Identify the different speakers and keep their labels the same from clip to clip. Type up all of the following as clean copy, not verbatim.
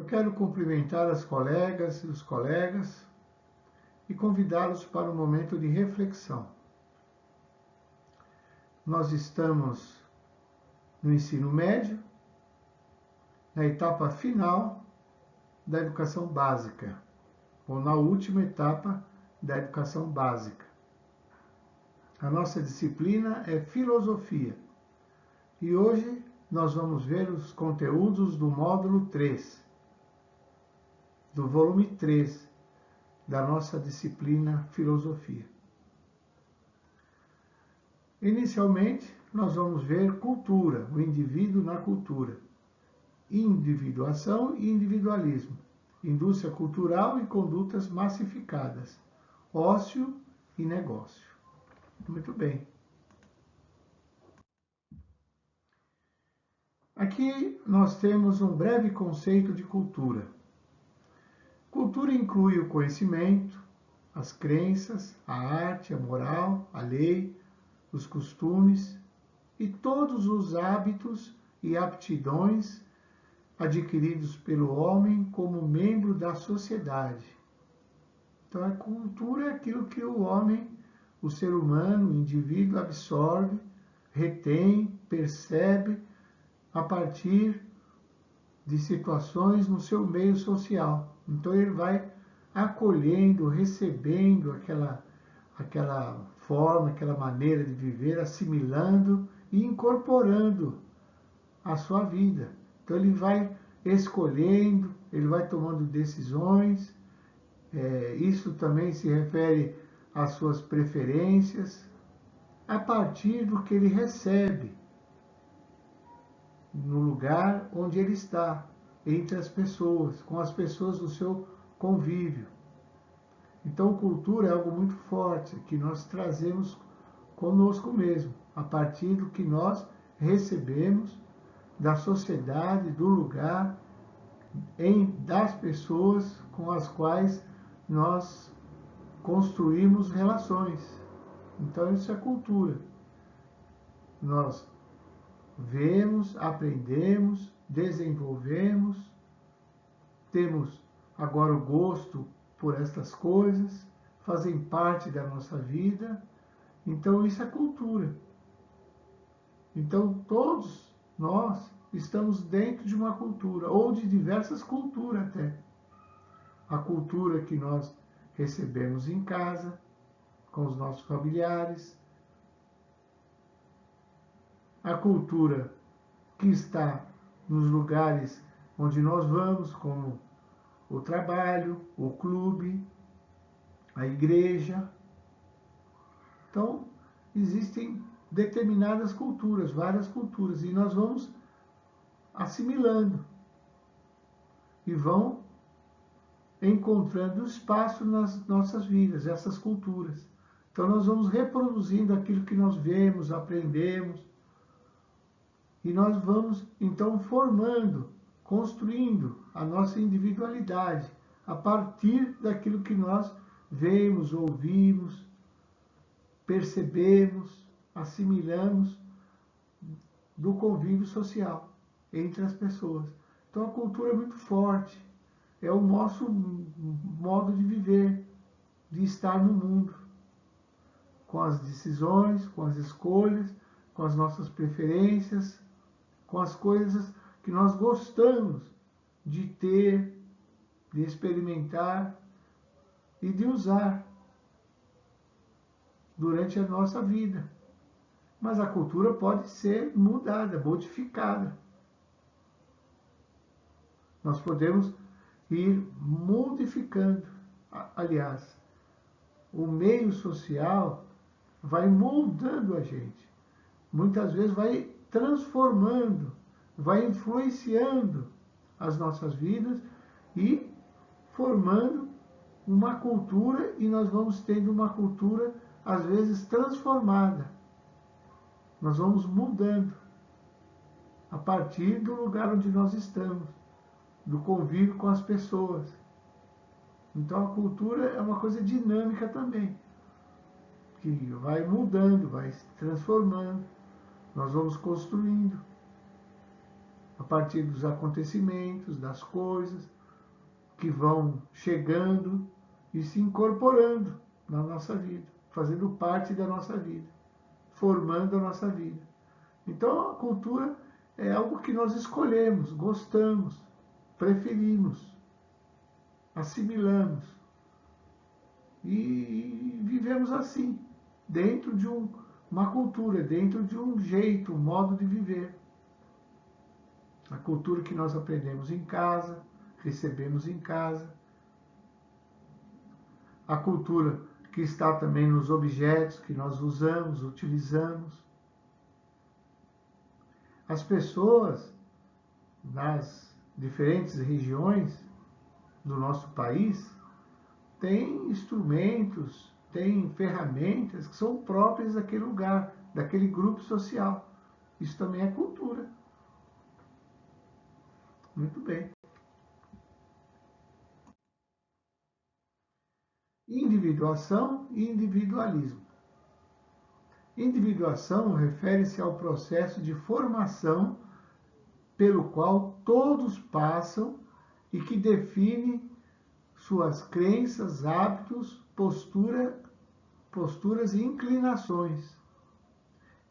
Speaker 1: Eu quero cumprimentar as colegas e os colegas e convidá-los para um momento de reflexão. Nós estamos no ensino médio, na etapa final da educação básica, ou na última etapa da educação básica. A nossa disciplina é filosofia e hoje nós vamos ver os conteúdos do módulo 3, do volume 3 da nossa disciplina filosofia. Inicialmente, nós vamos ver cultura, o indivíduo na cultura, individuação e individualismo, indústria cultural e condutas massificadas, ócio e negócio. Muito bem. Aqui nós temos um breve conceito de cultura. Cultura inclui o conhecimento, as crenças, a arte, a moral, a lei, os costumes e todos os hábitos e aptidões adquiridos pelo homem como membro da sociedade. Então, a cultura é aquilo que o homem, o ser humano, o indivíduo absorve, retém, percebe a partir de situações no seu meio social. Então ele vai acolhendo, recebendo aquela forma, aquela maneira de viver, assimilando e incorporando à sua vida. Então ele vai escolhendo, ele vai tomando decisões, isso também se refere às suas preferências, a partir do que ele recebe no lugar onde ele está, entre as pessoas, com as pessoas do seu convívio. Então, cultura é algo muito forte que nós trazemos conosco mesmo, a partir do que nós recebemos da sociedade, do lugar, das pessoas com as quais nós construímos relações. Então, isso é cultura. Nós vemos, aprendemos, desenvolvemos, temos agora o gosto por estas coisas, fazem parte da nossa vida, então isso é cultura. Então todos nós estamos dentro de uma cultura, ou de diversas culturas até. A cultura que nós recebemos em casa, com os nossos familiares, a cultura que está nos lugares onde nós vamos, como o trabalho, o clube, a igreja. Então, existem determinadas culturas, várias culturas, e nós vamos assimilando e vão encontrando espaço nas nossas vidas, essas culturas. Então, nós vamos reproduzindo aquilo que nós vemos, aprendemos, e nós vamos, então, formando, construindo a nossa individualidade a partir daquilo que nós vemos, ouvimos, percebemos, assimilamos do convívio social entre as pessoas. Então, a cultura é muito forte, é o nosso modo de viver, de estar no mundo, com as decisões, com as escolhas, com as nossas preferências, com as coisas que nós gostamos de ter, de experimentar e de usar durante a nossa vida. Mas a cultura pode ser mudada, modificada. Nós podemos ir modificando. Aliás, o meio social vai moldando a gente. Muitas vezes vai transformando, vai influenciando as nossas vidas e formando uma cultura, e nós vamos tendo uma cultura, às vezes, transformada. Nós vamos mudando a partir do lugar onde nós estamos, do convívio com as pessoas. Então a cultura é uma coisa dinâmica também, que vai mudando, vai se transformando. Nós vamos construindo a partir dos acontecimentos, das coisas que vão chegando e se incorporando na nossa vida, fazendo parte da nossa vida, formando a nossa vida. Então a cultura é algo que nós escolhemos, gostamos, preferimos, assimilamos e vivemos assim, dentro de uma cultura, dentro de um jeito, um modo de viver. A cultura que nós aprendemos em casa, recebemos em casa. A cultura que está também nos objetos que nós usamos, utilizamos. As pessoas nas diferentes regiões do nosso país têm instrumentos, têm ferramentas que são próprias daquele lugar, daquele grupo social. Isso também é cultura. Muito bem. Individuação e individualismo. Individuação refere-se ao processo de formação pelo qual todos passam e que define suas crenças, hábitos, posturas e inclinações.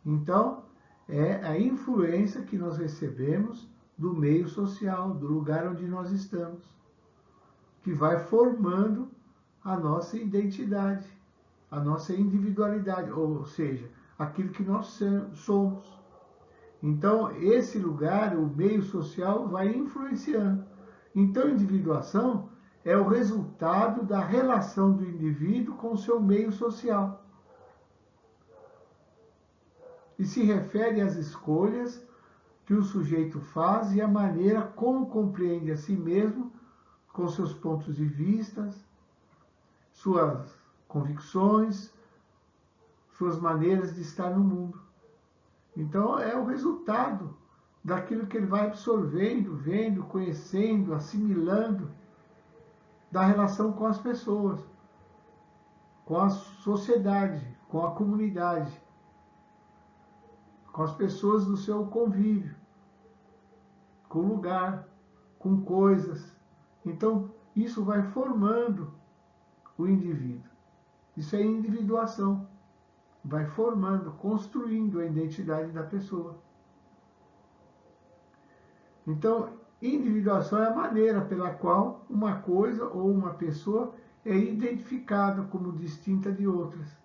Speaker 1: Então, é a influência que nós recebemos do meio social, do lugar onde nós estamos, que vai formando a nossa identidade, a nossa individualidade, ou seja, aquilo que nós somos. Então, esse lugar, o meio social, vai influenciando. Então, individuação é o resultado da relação do indivíduo com o seu meio social. E se refere às escolhas que o sujeito faz e a maneira como compreende a si mesmo, com seus pontos de vista, suas convicções, suas maneiras de estar no mundo. Então, é o resultado daquilo que ele vai absorvendo, vendo, conhecendo, assimilando da relação com as pessoas, com a sociedade, com a comunidade, com as pessoas do seu convívio, com o lugar, com coisas. Então, isso vai formando o indivíduo. Isso é individuação. Vai formando, construindo a identidade da pessoa. Então, individuação é a maneira pela qual uma coisa ou uma pessoa é identificada como distinta de outras.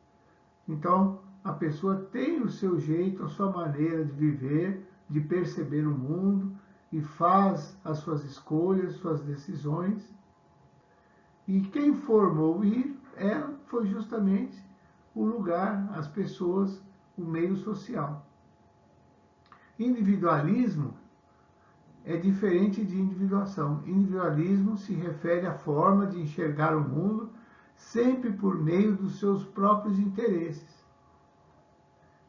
Speaker 1: Então, a pessoa tem o seu jeito, a sua maneira de viver, de perceber o mundo e faz as suas escolhas, suas decisões. E quem formou ela foi justamente o lugar, as pessoas, o meio social. Individualismo é diferente de individuação. Individualismo se refere à forma de enxergar o mundo sempre por meio dos seus próprios interesses.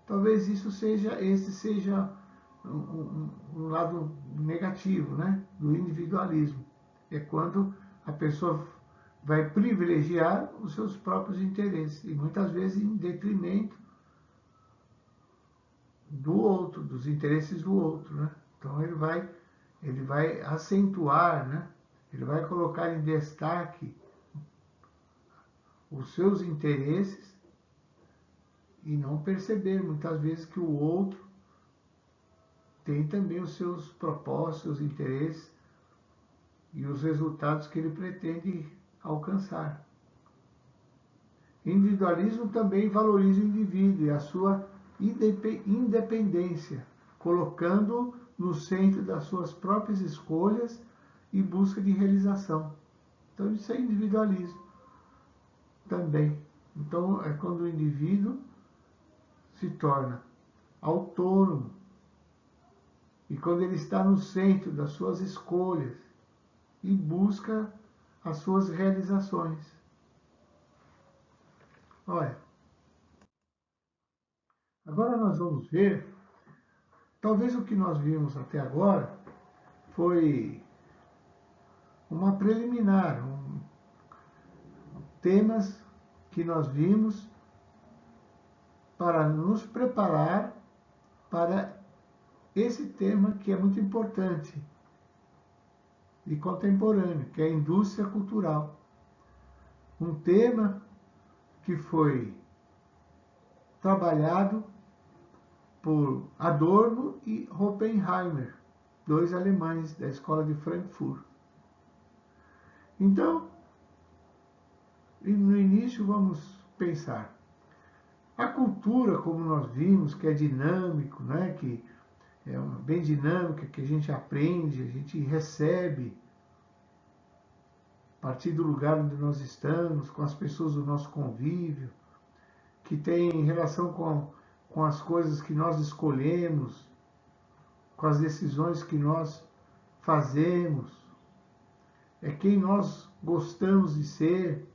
Speaker 1: Talvez esse seja um lado negativo, né, do individualismo. É quando a pessoa vai privilegiar os seus próprios interesses, e muitas vezes em detrimento do outro, dos interesses do outro, né? Então ele vai acentuar, né? Ele vai colocar em destaque os seus interesses e não perceber muitas vezes que o outro tem também os seus propósitos, seus interesses e os resultados que ele pretende alcançar. Individualismo também valoriza o indivíduo e a sua independência, colocando-o no centro das suas próprias escolhas e busca de realização. Então isso é individualismo também. Então é quando o indivíduo se torna autônomo e quando ele está no centro das suas escolhas e busca as suas realizações. Olha, agora nós vamos ver, talvez o que nós vimos até agora foi uma preliminar, temas que nós vimos para nos preparar para esse tema que é muito importante e contemporâneo, que é a indústria cultural. Um tema que foi trabalhado por Adorno e Oppenheimer, dois alemães da escola de Frankfurt. Então, no início vamos pensar. A cultura, como nós vimos, que é dinâmico, né? Que é bem dinâmica, que a gente aprende, a gente recebe a partir do lugar onde nós estamos, com as pessoas do nosso convívio, que tem relação com as coisas que nós escolhemos, com as decisões que nós fazemos, é quem nós gostamos de ser,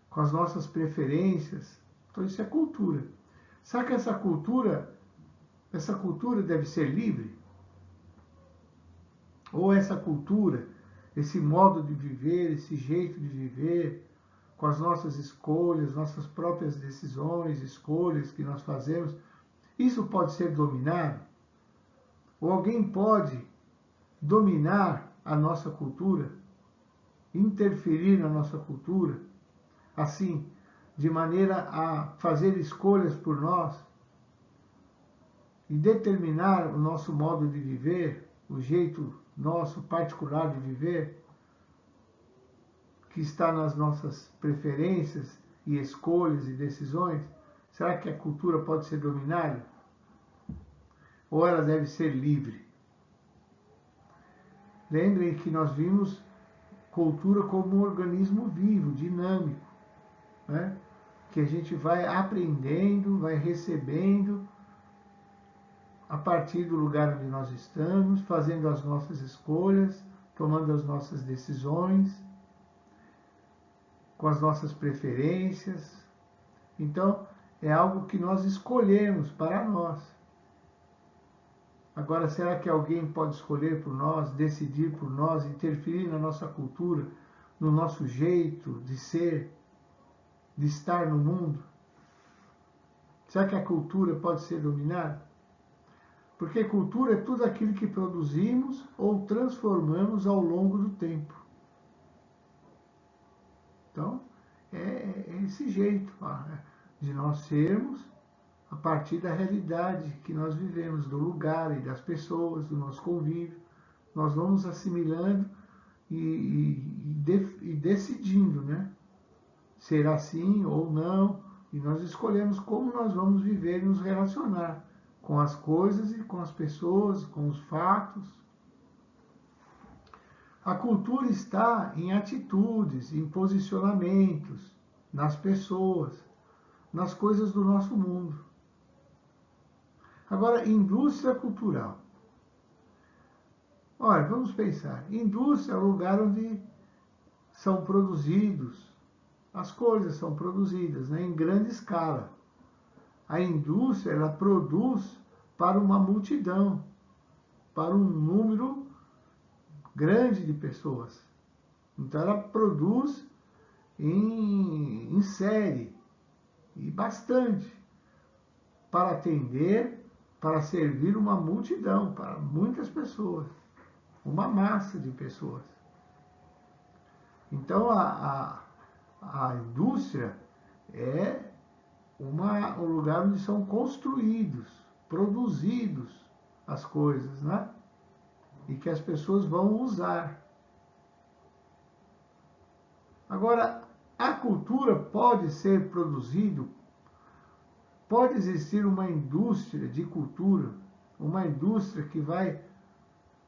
Speaker 1: com as nossas preferências. Então isso é cultura. Será que essa cultura deve ser livre? Ou essa cultura, esse modo de viver, esse jeito de viver, com as nossas escolhas, nossas próprias decisões, escolhas que nós fazemos, isso pode ser dominado? Ou alguém pode dominar a nossa cultura, interferir na nossa cultura, assim, de maneira a fazer escolhas por nós e determinar o nosso modo de viver, o jeito nosso particular de viver, que está nas nossas preferências e escolhas e decisões? Será que a cultura pode ser dominada? Ou ela deve ser livre? Lembrem que nós vimos cultura como um organismo vivo, dinâmico, né? Que a gente vai aprendendo, vai recebendo a partir do lugar onde nós estamos, fazendo as nossas escolhas, tomando as nossas decisões, com as nossas preferências. Então, é algo que nós escolhemos para nós. Agora, será que alguém pode escolher por nós, decidir por nós, interferir na nossa cultura, no nosso jeito de ser, de estar no mundo? Será que a cultura pode ser dominada? Porque cultura é tudo aquilo que produzimos ou transformamos ao longo do tempo. Então, é esse jeito de nós sermos a partir da realidade que nós vivemos, do lugar e das pessoas, do nosso convívio. Nós vamos assimilando e decidindo, né? Ser assim ou não, e nós escolhemos como nós vamos viver e nos relacionar com as coisas e com as pessoas, com os fatos. A cultura está em atitudes, em posicionamentos, nas pessoas, nas coisas do nosso mundo. Agora, indústria cultural. Olha, vamos pensar. Indústria é o lugar onde são produzidos, as coisas são produzidas, né, em grande escala. A indústria, ela produz para uma multidão, para um número grande de pessoas. Então ela produz em série, e bastante, para atender, para servir uma multidão, para muitas pessoas, uma massa de pessoas. Então a indústria é um lugar onde são construídos, produzidos as coisas, né? E que as pessoas vão usar. Agora, a cultura pode ser produzida, pode existir uma indústria de cultura, uma indústria que vai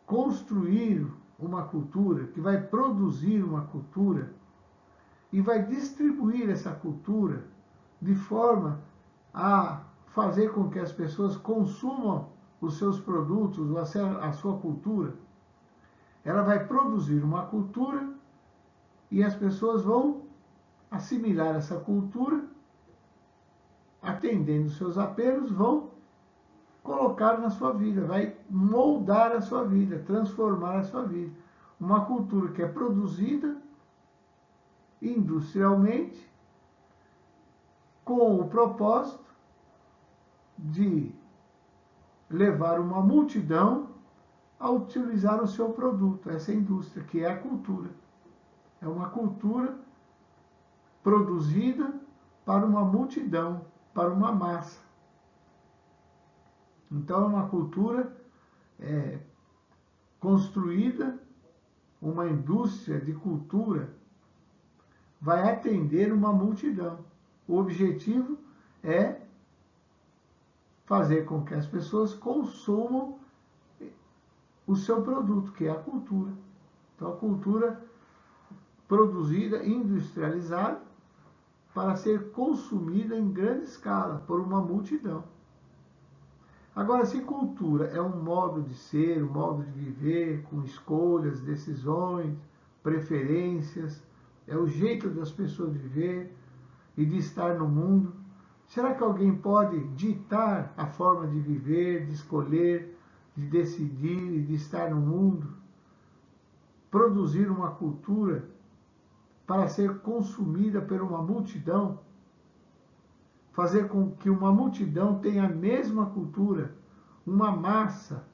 Speaker 1: construir uma cultura, que vai produzir uma cultura e vai distribuir essa cultura de forma a fazer com que as pessoas consumam os seus produtos, a sua cultura. Ela vai produzir uma cultura e as pessoas vão assimilar essa cultura, atendendo seus apelos, vão colocar na sua vida, vai moldar a sua vida, transformar a sua vida. Uma cultura que é produzida industrialmente com o propósito de levar uma multidão a utilizar o seu produto, essa indústria, que é a cultura. É uma cultura produzida para uma multidão, para uma massa. Então, é uma cultura construída, uma indústria de cultura vai atender uma multidão. O objetivo é fazer com que as pessoas consumam o seu produto, que é a cultura. Então, a cultura produzida, industrializada, para ser consumida em grande escala por uma multidão. Agora, se cultura é um modo de ser, um modo de viver, com escolhas, decisões, preferências, é o jeito das pessoas viver e de estar no mundo, será que alguém pode ditar a forma de viver, de escolher, de decidir e de estar no mundo? Produzir uma cultura para ser consumida por uma multidão? Fazer com que uma multidão tenha a mesma cultura, uma massa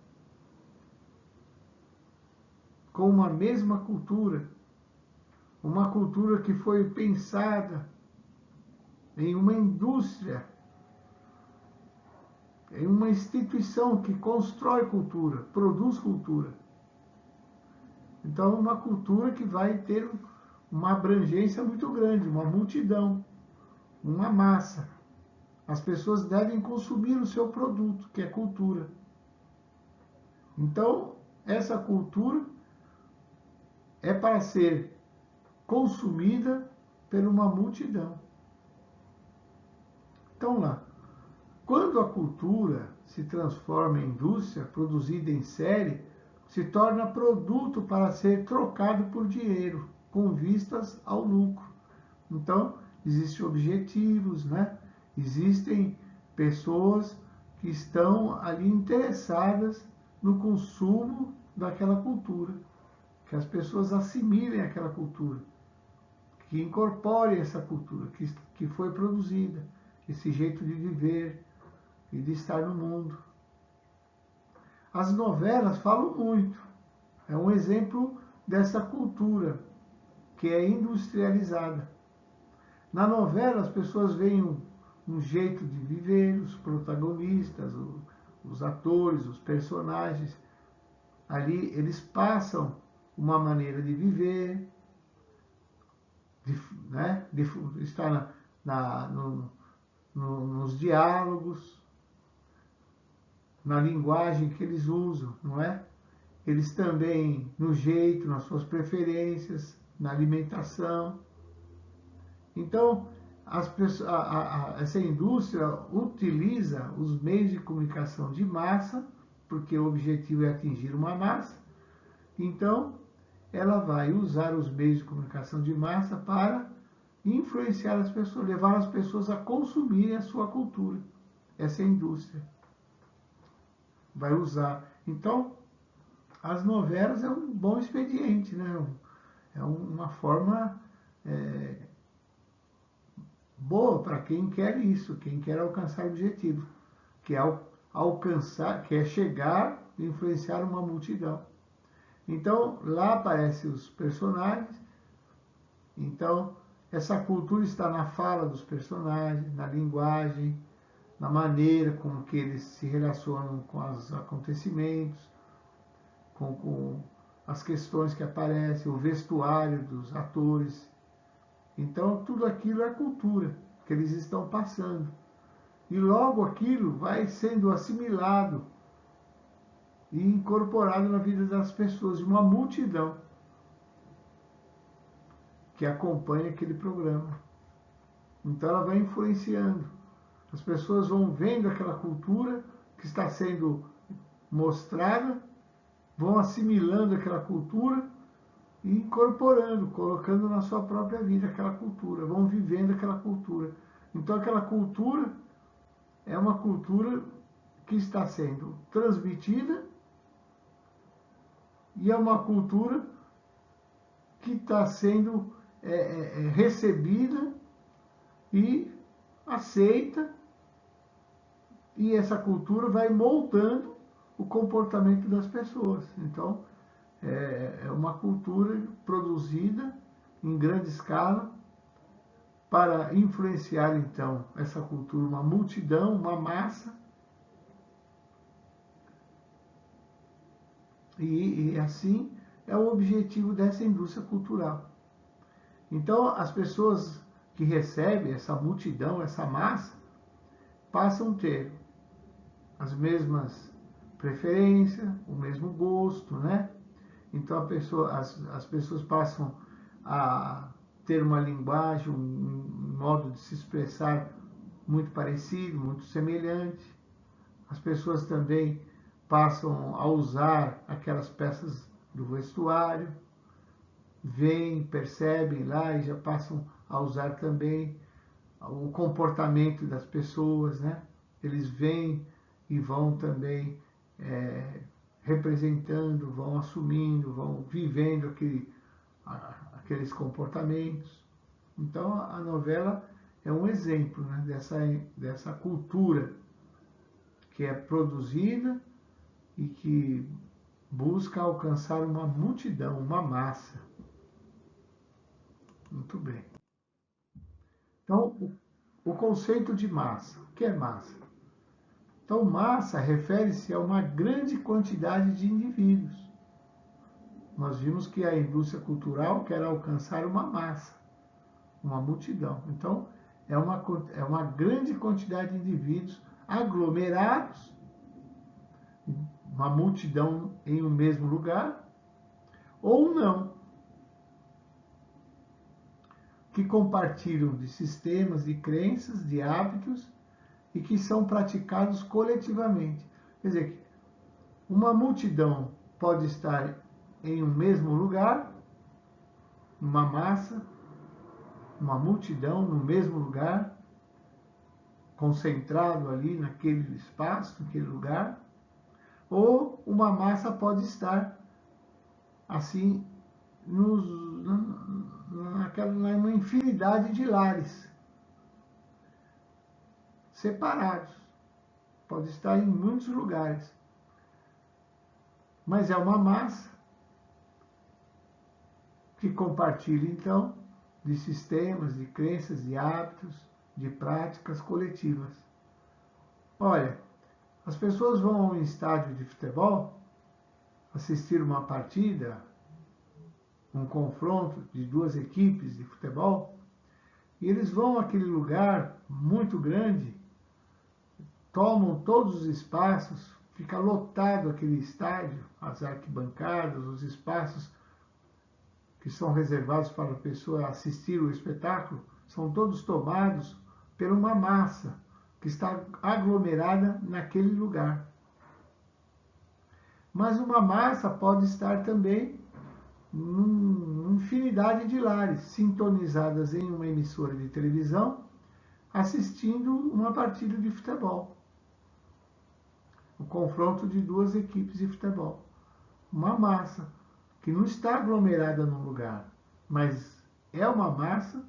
Speaker 1: com uma mesma cultura, uma cultura que foi pensada em uma indústria, em uma instituição que constrói cultura, produz cultura. Então, uma cultura que vai ter uma abrangência muito grande, uma multidão, uma massa. As pessoas devem consumir o seu produto, que é cultura. Então, essa cultura é para ser consumida por uma multidão. Então, lá, quando a cultura se transforma em indústria, produzida em série, se torna produto para ser trocado por dinheiro, com vistas ao lucro. Então, existem objetivos, né? Existem pessoas que estão ali interessadas no consumo daquela cultura, que as pessoas assimilem aquela cultura, que incorporem essa cultura que foi produzida, esse jeito de viver e de estar no mundo. As novelas falam muito, é um exemplo dessa cultura que é industrializada. Na novela, as pessoas veem um jeito de viver, os protagonistas, os atores, os personagens. Ali eles passam uma maneira de viver, de estar nos diálogos, na linguagem que eles usam, não é? Eles também no jeito, nas suas preferências, na alimentação. Então, essa indústria utiliza os meios de comunicação de massa, porque o objetivo é atingir uma massa. Então, ela vai usar os meios de comunicação de massa para influenciar as pessoas, levar as pessoas a consumirem a sua cultura. Essa é a indústria. Vai usar. Então, as novelas é um bom expediente, né? É uma forma boa para quem quer isso, quem quer alcançar o objetivo, que é alcançar, que é chegar e influenciar uma multidão. Então, lá aparecem os personagens. Então, essa cultura está na fala dos personagens, na linguagem, na maneira com que eles se relacionam com os acontecimentos, com as questões que aparecem, o vestuário dos atores. Então, tudo aquilo é cultura que eles estão passando. E logo aquilo vai sendo assimilado e incorporado na vida das pessoas, de uma multidão que acompanha aquele programa. Então, ela vai influenciando. As pessoas vão vendo aquela cultura que está sendo mostrada, vão assimilando aquela cultura e incorporando, colocando na sua própria vida aquela cultura, vão vivendo aquela cultura. Então, aquela cultura é uma cultura que está sendo transmitida e é uma cultura que está sendo recebida e aceita e essa cultura vai moldando o comportamento das pessoas. Então, é uma cultura produzida em grande escala para influenciar, então, essa cultura, uma multidão, uma massa, e assim é o objetivo dessa indústria cultural. Então, as pessoas que recebem essa multidão, essa massa, passam a ter as mesmas preferências, o mesmo gosto, né? Então as pessoas passam a ter uma linguagem, um modo de se expressar muito parecido, muito semelhante. As pessoas também passam a usar aquelas peças do vestuário, veem, percebem lá e já passam a usar também o comportamento das pessoas, né? Eles veem e vão também representando, vão assumindo, vão vivendo aqueles comportamentos. Então a novela é um exemplo, né, dessa cultura que é produzida e que busca alcançar uma multidão, uma massa. Muito bem. Então, o conceito de massa. O que é massa? Então, massa refere-se a uma grande quantidade de indivíduos. Nós vimos que a indústria cultural quer alcançar uma massa, uma multidão. Então, é uma grande quantidade de indivíduos aglomerados, uma multidão em um mesmo lugar, ou não, que compartilham de sistemas, de crenças, de hábitos e que são praticados coletivamente. Quer dizer, uma multidão pode estar em um mesmo lugar, uma massa, uma multidão no mesmo lugar, concentrado ali naquele espaço, naquele lugar, ou uma massa pode estar assim numa infinidade de lares separados. Pode estar em muitos lugares. Mas é uma massa que compartilha, então, de sistemas, de crenças, de hábitos, de práticas coletivas. Olha, as pessoas vão a um estádio de futebol assistir uma partida, um confronto de duas equipes de futebol, e eles vão àquele lugar muito grande, tomam todos os espaços, fica lotado aquele estádio, as arquibancadas, os espaços que são reservados para a pessoa assistir o espetáculo, são todos tomados por uma massa que está aglomerada naquele lugar. Mas uma massa pode estar também numa infinidade de lares, sintonizadas em uma emissora de televisão, assistindo uma partida de futebol. O confronto de duas equipes de futebol. Uma massa que não está aglomerada num lugar, mas é uma massa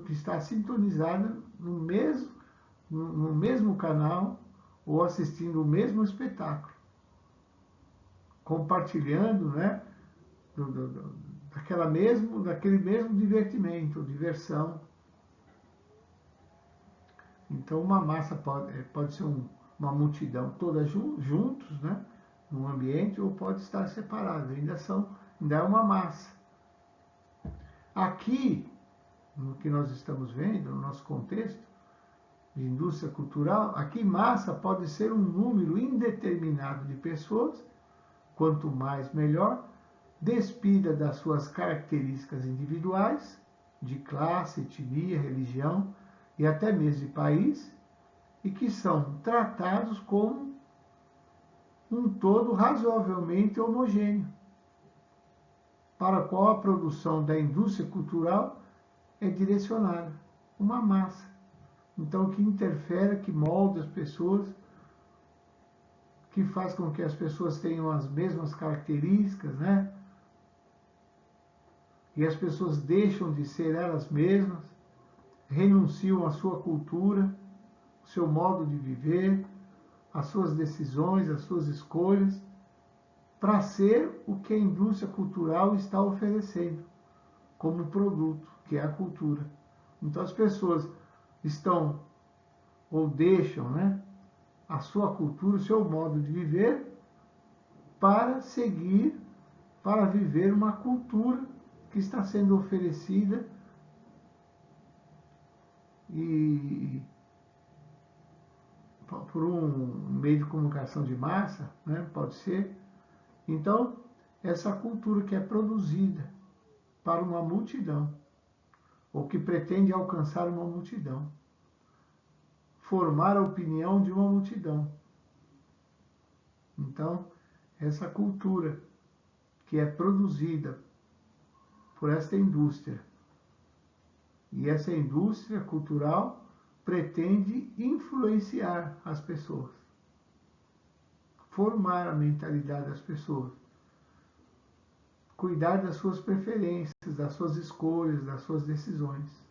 Speaker 1: que está sintonizada no mesmo canal ou assistindo o mesmo espetáculo, compartilhando, né, daquele mesmo divertimento, diversão. Então uma massa pode ser uma multidão toda juntos, né, num ambiente, ou pode estar separada, ainda é uma massa. Aqui, no que nós estamos vendo, no nosso contexto de indústria cultural, aqui massa pode ser um número indeterminado de pessoas, quanto mais melhor, despida das suas características individuais, de classe, etnia, religião e até mesmo de país, e que são tratados como um todo razoavelmente homogêneo, para a qual a produção da indústria cultural é direcionada, uma massa. Então, que interfere, que molda as pessoas, que faz com que as pessoas tenham as mesmas características, né? E as pessoas deixam de ser elas mesmas, renunciam à sua cultura o seu modo de viver, as suas decisões, as suas escolhas, para ser o que a indústria cultural está oferecendo como produto, que é a cultura. Então as pessoas estão ou deixam, né, a sua cultura, o seu modo de viver, para seguir, para viver uma cultura que está sendo oferecida e por um meio de comunicação de massa, né, pode ser. Então, essa cultura que é produzida para uma multidão, ou que pretende alcançar uma multidão, formar a opinião de uma multidão. Então, essa cultura que é produzida por esta indústria, e essa indústria cultural pretende influenciar as pessoas, formar a mentalidade das pessoas, cuidar das suas preferências, das suas escolhas, das suas decisões.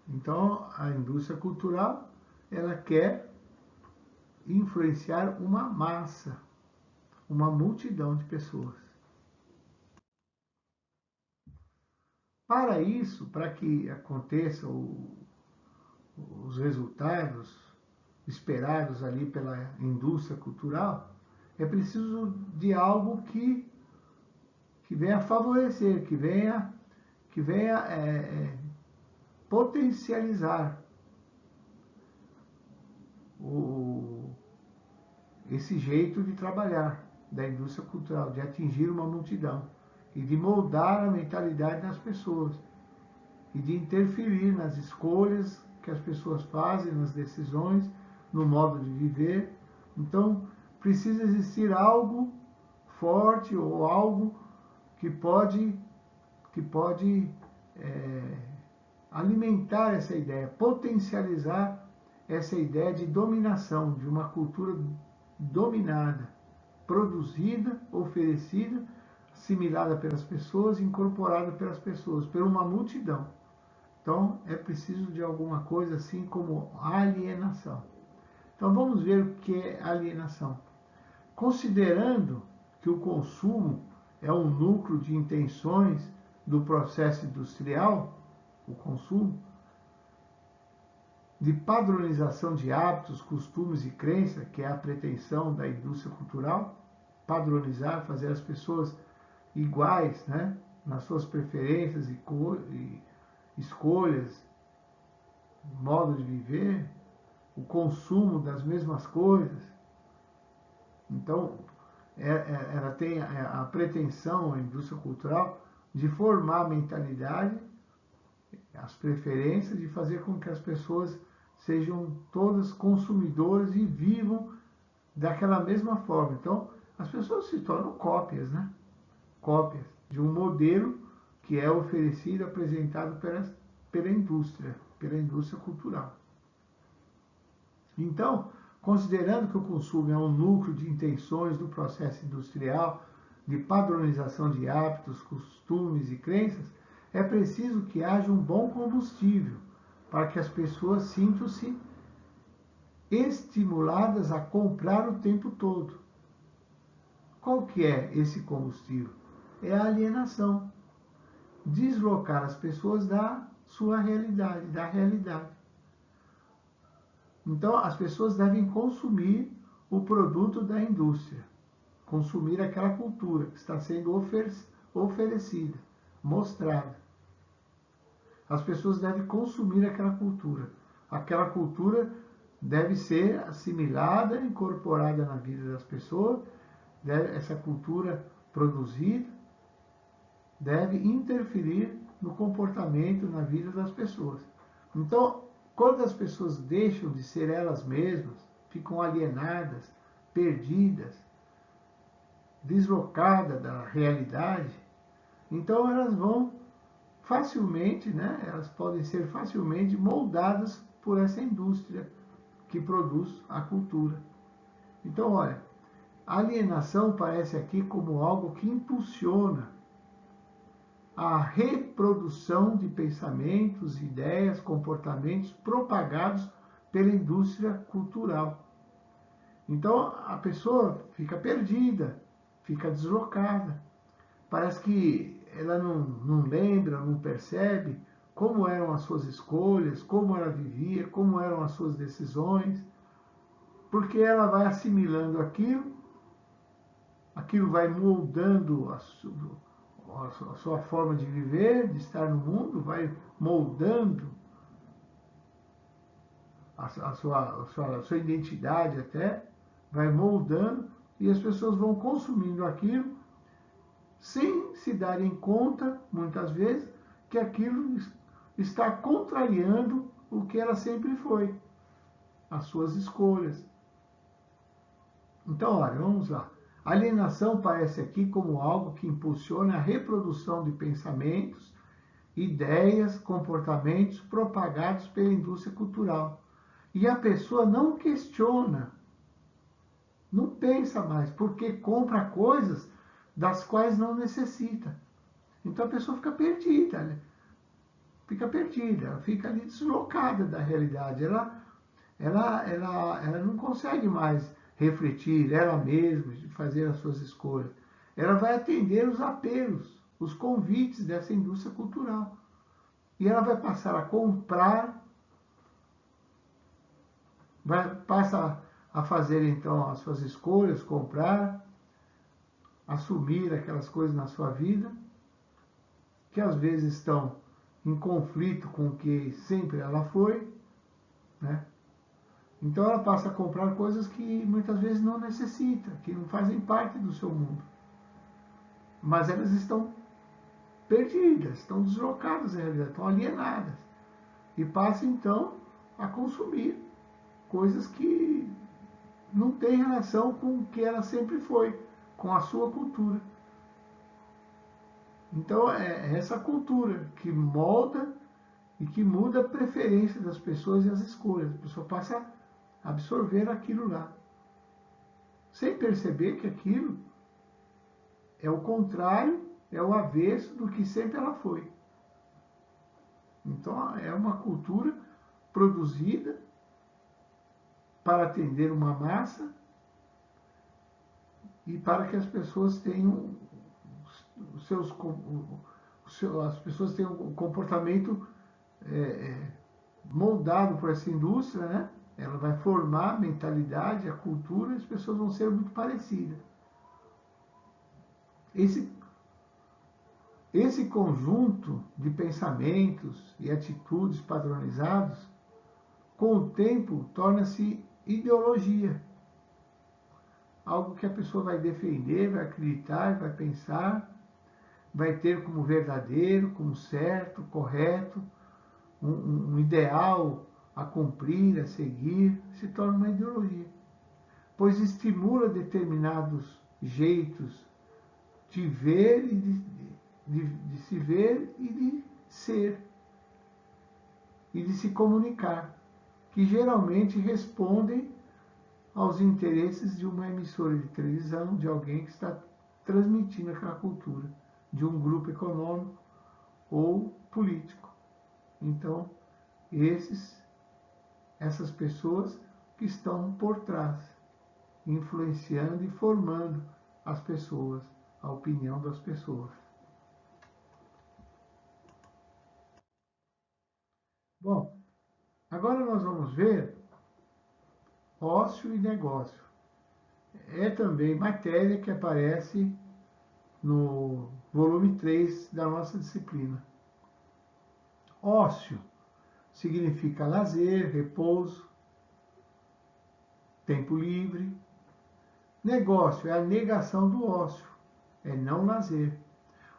Speaker 1: Então, a indústria cultural, ela quer influenciar uma massa, uma multidão de pessoas. Para isso, para que aconteçam os resultados esperados ali pela indústria cultural, é preciso de algo que venha favorecer, que venha potencializar esse jeito de trabalhar da indústria cultural, de atingir uma multidão e de moldar a mentalidade das pessoas e de interferir nas escolhas que as pessoas fazem, nas decisões, no modo de viver. Então, precisa existir algo forte ou algo que pode alimentar essa ideia, potencializar essa ideia de dominação, de uma cultura dominada, produzida, oferecida, assimilada pelas pessoas, incorporada pelas pessoas, por uma multidão. Então, é preciso de alguma coisa assim como alienação. Então, vamos ver o que é alienação. Considerando que o consumo é um núcleo de intenções do processo industrial, o consumo, de padronização de hábitos, costumes e crenças, que é a pretensão da indústria cultural, padronizar, fazer as pessoas iguais, né, nas suas preferências e escolhas, modo de viver, o consumo das mesmas coisas. Então, ela tem a pretensão, a indústria cultural, de formar a mentalidade, as preferências, de fazer com que as pessoas sejam todas consumidoras e vivam daquela mesma forma. Então, as pessoas se tornam cópias, né? Cópias de um modelo que é oferecido, apresentado pela indústria cultural. Então, considerando que o consumo é um núcleo de intenções do processo industrial, de padronização de hábitos, costumes e crenças, é preciso que haja um bom combustível para que as pessoas sintam-se estimuladas a comprar o tempo todo. Qual que é esse combustível? É a alienação. Deslocar as pessoas da sua realidade, da realidade. Então, as pessoas devem consumir o produto da indústria, consumir aquela cultura que está sendo oferecida, mostrada. As pessoas devem consumir aquela cultura. Aquela cultura deve ser assimilada, incorporada na vida das pessoas. Essa cultura produzida deve interferir no comportamento, na vida das pessoas. Então, quando as pessoas deixam de ser elas mesmas, ficam alienadas, perdidas, deslocadas da realidade, então elas vão facilmente, né, elas podem ser facilmente moldadas por essa indústria que produz a cultura. Então, olha, a alienação parece aqui como algo que impulsiona a reprodução de pensamentos, ideias, comportamentos propagados pela indústria cultural. Então a pessoa fica perdida, fica deslocada. Parece que ela não lembra, não percebe como eram as suas escolhas, como ela vivia, como eram as suas decisões, porque ela vai assimilando aquilo vai moldando a sua forma de viver, de estar no mundo, vai moldando a sua identidade até, vai moldando, e as pessoas vão consumindo aquilo sem se darem conta, muitas vezes, que aquilo está contrariando o que ela sempre foi, as suas escolhas. Então, olha, vamos lá. A alienação parece aqui como algo que impulsiona a reprodução de pensamentos, ideias, comportamentos propagados pela indústria cultural. E a pessoa não questiona, não pensa mais, porque compra coisas das quais não necessita. Então a pessoa fica perdida, né? Ela fica ali deslocada da realidade. Ela não consegue mais refletir ela mesma, fazer as suas escolhas. Ela vai atender os apelos, os convites dessa indústria cultural. E ela vai passar a comprar, passa a fazer então as suas escolhas, comprar, assumir aquelas coisas na sua vida, que às vezes estão em conflito com o que sempre ela foi, né? Então ela passa a comprar coisas que muitas vezes não necessita, que não fazem parte do seu mundo. Mas elas estão perdidas, estão deslocadas na realidade, estão alienadas. E passa então a consumir coisas que não têm relação com o que ela sempre foi, com a sua cultura. Então é essa cultura que molda e que muda a preferência das pessoas e as escolhas. A pessoa passa a absorver aquilo lá, sem perceber que aquilo é o contrário, é o avesso do que sempre ela foi. Então é uma cultura produzida para atender uma massa e para que as pessoas tenham as pessoas tenham um comportamento moldado por essa indústria, né? Ela vai formar a mentalidade, a cultura, e as pessoas vão ser muito parecidas. Esse conjunto de pensamentos e atitudes padronizados, com o tempo, torna-se ideologia. Algo que a pessoa vai defender, vai acreditar, vai pensar, vai ter como verdadeiro, como certo, correto, um ideal a cumprir, a seguir, se torna uma ideologia. Pois estimula determinados jeitos de ver e de se ver e de ser e de se comunicar, que geralmente respondem aos interesses de uma emissora de televisão, de alguém que está transmitindo aquela cultura, de um grupo econômico ou político. Então, essas pessoas que estão por trás, influenciando e formando as pessoas, a opinião das pessoas. Bom, agora nós vamos ver ócio e negócio. É também matéria que aparece no volume 3 da nossa disciplina. Ócio significa lazer, repouso, tempo livre. Negócio é a negação do ócio, é não lazer.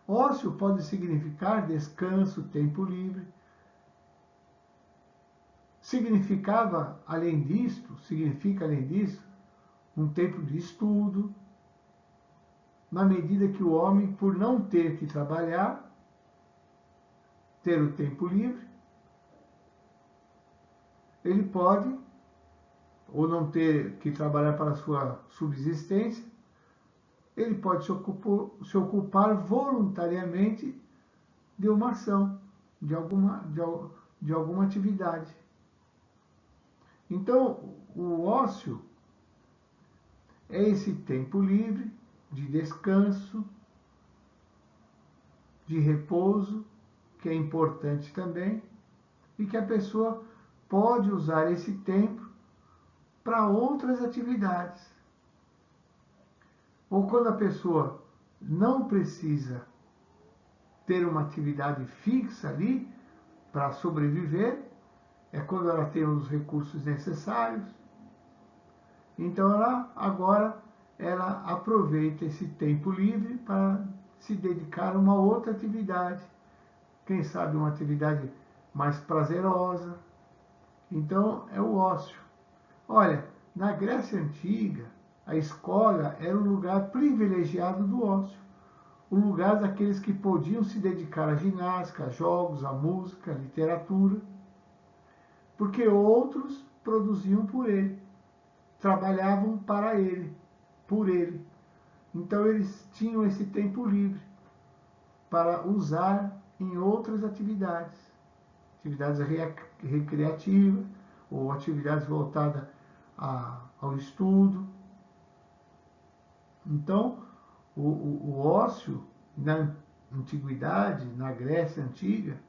Speaker 1: Ócio pode significar descanso, tempo livre. Significa, além disso, um tempo de estudo, na medida que o homem, por não ter que trabalhar, ter o tempo livre, ele pode, ou não ter que trabalhar para a sua subsistência, ele pode se ocupar voluntariamente de uma ação, de alguma atividade. Então, o ócio é esse tempo livre de descanso, de repouso, que é importante também, e que a pessoa pode usar esse tempo para outras atividades. Ou quando a pessoa não precisa ter uma atividade fixa ali para sobreviver, é quando ela tem os recursos necessários. Então ela aproveita esse tempo livre para se dedicar a uma outra atividade. Quem sabe uma atividade mais prazerosa. Então é o ócio. Olha, na Grécia Antiga, a escola era o lugar privilegiado do ócio. O lugar daqueles que podiam se dedicar à ginástica, a jogos, à música, à literatura, porque outros produziam por ele, trabalhavam para ele, por ele. Então eles tinham esse tempo livre para usar em outras atividades, atividades recreativas ou atividades voltadas ao estudo. Então, o ócio na antiguidade, na Grécia Antiga,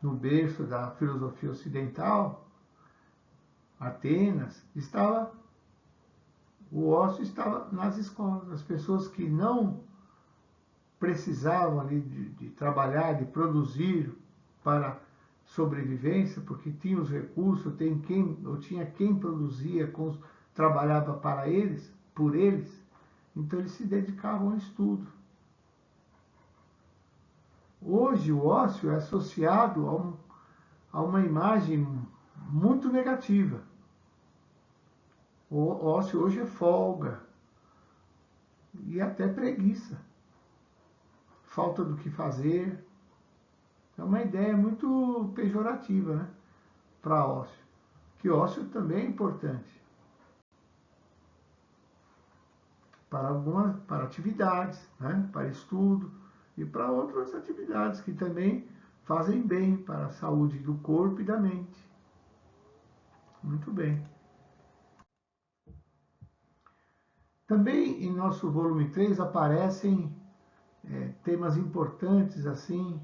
Speaker 1: no berço da filosofia ocidental, Atenas, o ócio estava nas escolas. As pessoas que não precisavam ali de trabalhar, de produzir para sobrevivência, porque tinham os recursos, tinha quem produzia, trabalhava para eles, por eles, então eles se dedicavam ao estudo. Hoje o ócio é associado a uma imagem muito negativa. O ócio hoje é folga e até preguiça, falta do que fazer. É uma ideia muito pejorativa, né, para ócio. Que ócio também é importante para atividades, né, para estudo e para outras atividades que também fazem bem para a saúde do corpo e da mente. Muito bem. Também em nosso volume 3 aparecem temas importantes assim,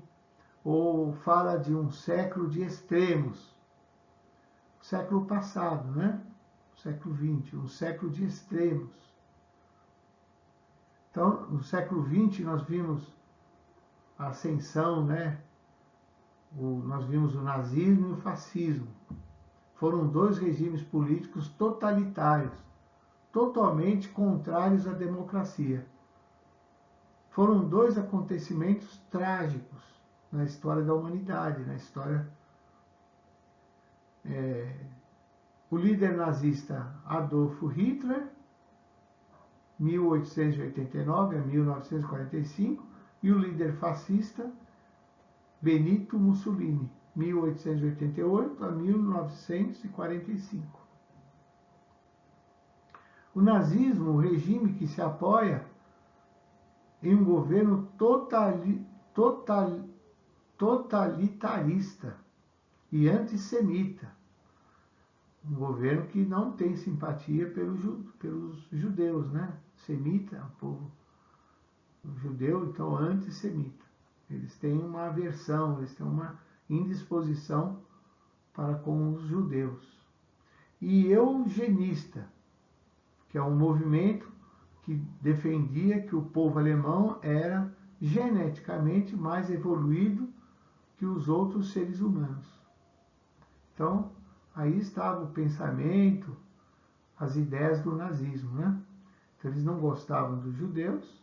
Speaker 1: ou fala de um século de extremos, o século passado, né? O século XX, um século de extremos. Então, no século XX nós vimos a ascensão, né? Nós vimos o nazismo e o fascismo. Foram dois regimes políticos totalitários, totalmente contrários à democracia. Foram dois acontecimentos trágicos na história da humanidade, na história. O líder nazista Adolf Hitler, 1889 a 1945, e o líder fascista Benito Mussolini, 1888 a 1945. O nazismo, o regime que se apoia em um governo totalitarista e antissemita. Um governo que não tem simpatia pelos judeus, né? Semita, o povo judeu, então antissemita. Eles têm uma aversão, eles têm uma indisposição para com os judeus. E eugenista, que é um movimento que defendia que o povo alemão era geneticamente mais evoluído que os outros seres humanos. Então, aí estava o pensamento, as ideias do nazismo, né? Então, eles não gostavam dos judeus,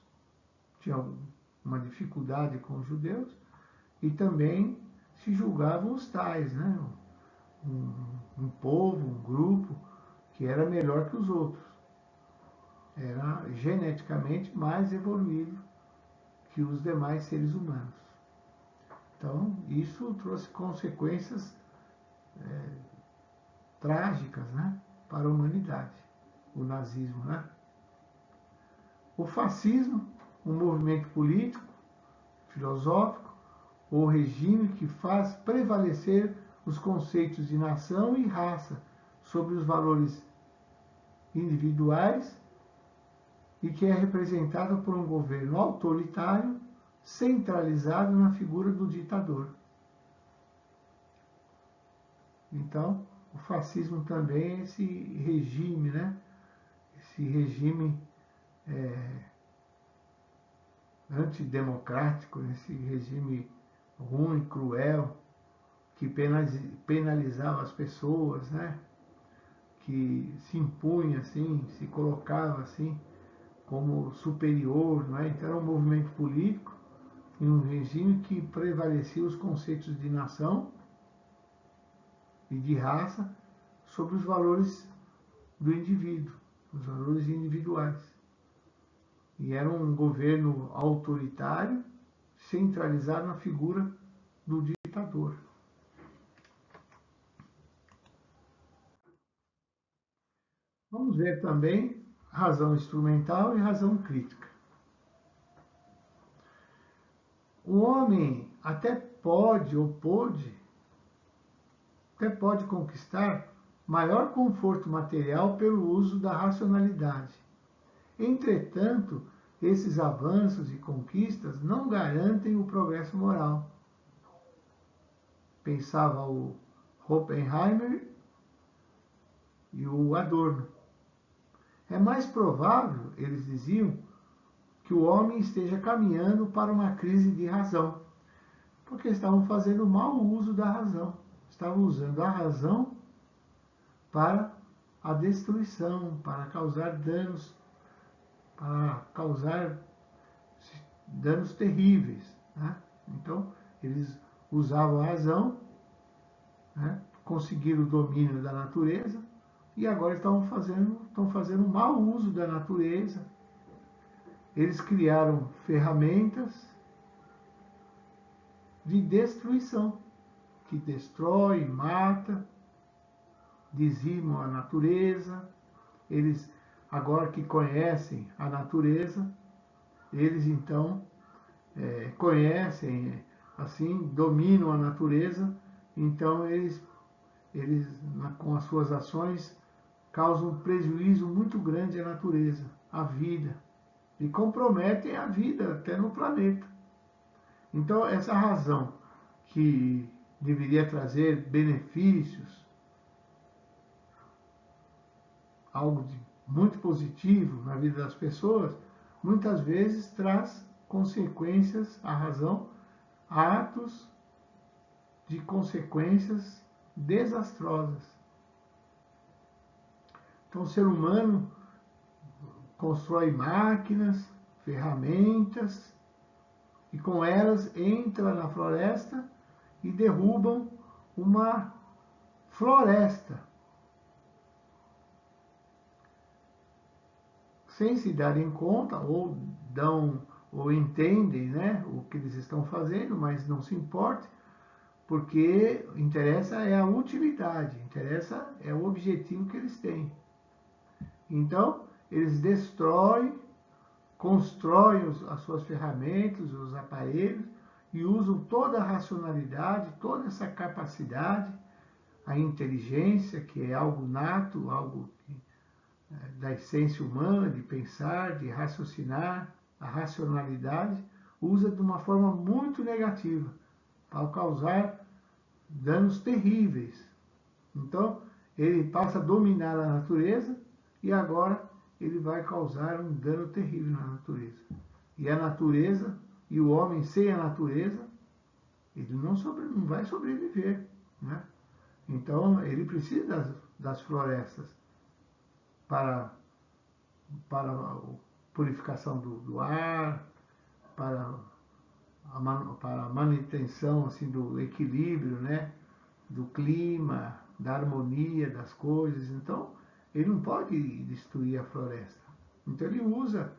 Speaker 1: tinham uma dificuldade com os judeus, e também se julgavam os tais, né? Um povo, um grupo que era melhor que os outros. Era geneticamente mais evoluído que os demais seres humanos. Então, isso trouxe consequências trágicas, né, para a humanidade, o nazismo, né? O fascismo, um movimento político filosófico ou regime que faz prevalecer os conceitos de nação e raça sobre os valores individuais e que é representado por um governo autoritário centralizado na figura do ditador. Então, o fascismo também é esse regime, né? Esse regime antidemocrático, esse regime ruim, cruel, que penalizava as pessoas, né? Que se impunha assim, se colocava assim como superior, não é? Então era um movimento político e um regime que prevalecia os conceitos de nação e de raça sobre os valores do indivíduo, os valores individuais. E era um governo autoritário, centralizado na figura do ditador. Vamos ver também razão instrumental e razão crítica. O homem até pode conquistar maior conforto material pelo uso da racionalidade. Entretanto, esses avanços e conquistas não garantem o progresso moral. Pensava o Oppenheimer e o Adorno. É mais provável, eles diziam, que o homem esteja caminhando para uma crise de razão, porque estavam fazendo mau uso da razão. Estavam usando a razão para a destruição, para causar danos terríveis. Né? Então, eles usavam a razão, né? Conseguiram o domínio da natureza e agora estão fazendo mau uso da natureza. Eles criaram ferramentas de destruição, que destrói, mata, dizimam a natureza. Eles, agora que conhecem a natureza, eles então conhecem, assim, dominam a natureza, então eles com as suas ações causam um prejuízo muito grande à natureza, à vida, e comprometem a vida até no planeta. Então essa razão que deveria trazer benefícios, algo de muito positivo na vida das pessoas, muitas vezes traz consequências, a razão, atos de consequências desastrosas. Então o ser humano constrói máquinas, ferramentas, e com elas entra na floresta e derrubam uma floresta, sem se darem conta ou entendem, né, o que eles estão fazendo, mas não se importa, porque interessa é a utilidade, interessa é o objetivo que eles têm. Então, eles constroem as suas ferramentas, os aparelhos, e usam toda a racionalidade, toda essa capacidade, a inteligência, que é algo nato, algo da essência humana, de pensar, de raciocinar, a racionalidade, usa de uma forma muito negativa, para causar danos terríveis. Então, ele passa a dominar a natureza e agora ele vai causar um dano terrível na natureza. E a natureza, e o homem sem a natureza, ele não vai sobreviver. Né? Então, ele precisa das florestas para a purificação do ar, para a manutenção assim, do equilíbrio, né? Do clima, da harmonia das coisas. Então, ele não pode destruir a floresta. Então, ele usa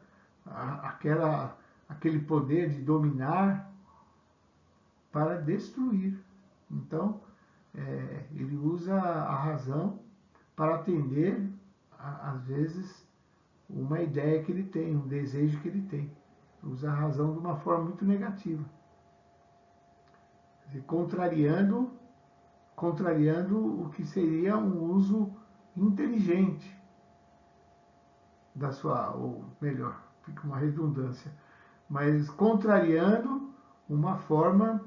Speaker 1: aquele poder de dominar para destruir. Então, ele usa a razão para atender, às vezes, uma ideia que ele tem, um desejo que ele tem. Usa a razão de uma forma muito negativa. contrariando o que seria um uso inteligente da sua, ou melhor, fica uma redundância, mas contrariando uma forma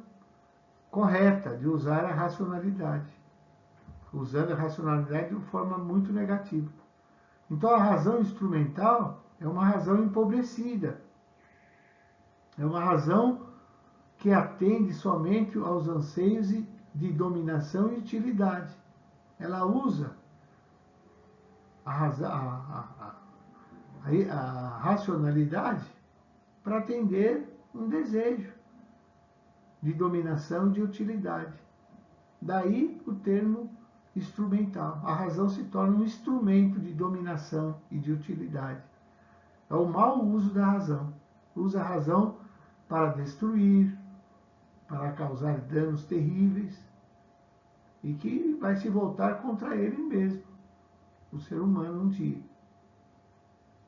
Speaker 1: correta de usar a racionalidade, usando a racionalidade de uma forma muito negativa. Então a razão instrumental é uma razão empobrecida, é uma razão que atende somente aos anseios de dominação e utilidade. Ela usa a racionalidade para atender um desejo de dominação e de utilidade. Daí o termo instrumental. A razão se torna um instrumento de dominação e de utilidade. É o mau uso da razão. Usa a razão para destruir, para causar danos terríveis e que vai se voltar contra ele mesmo, o ser humano um dia.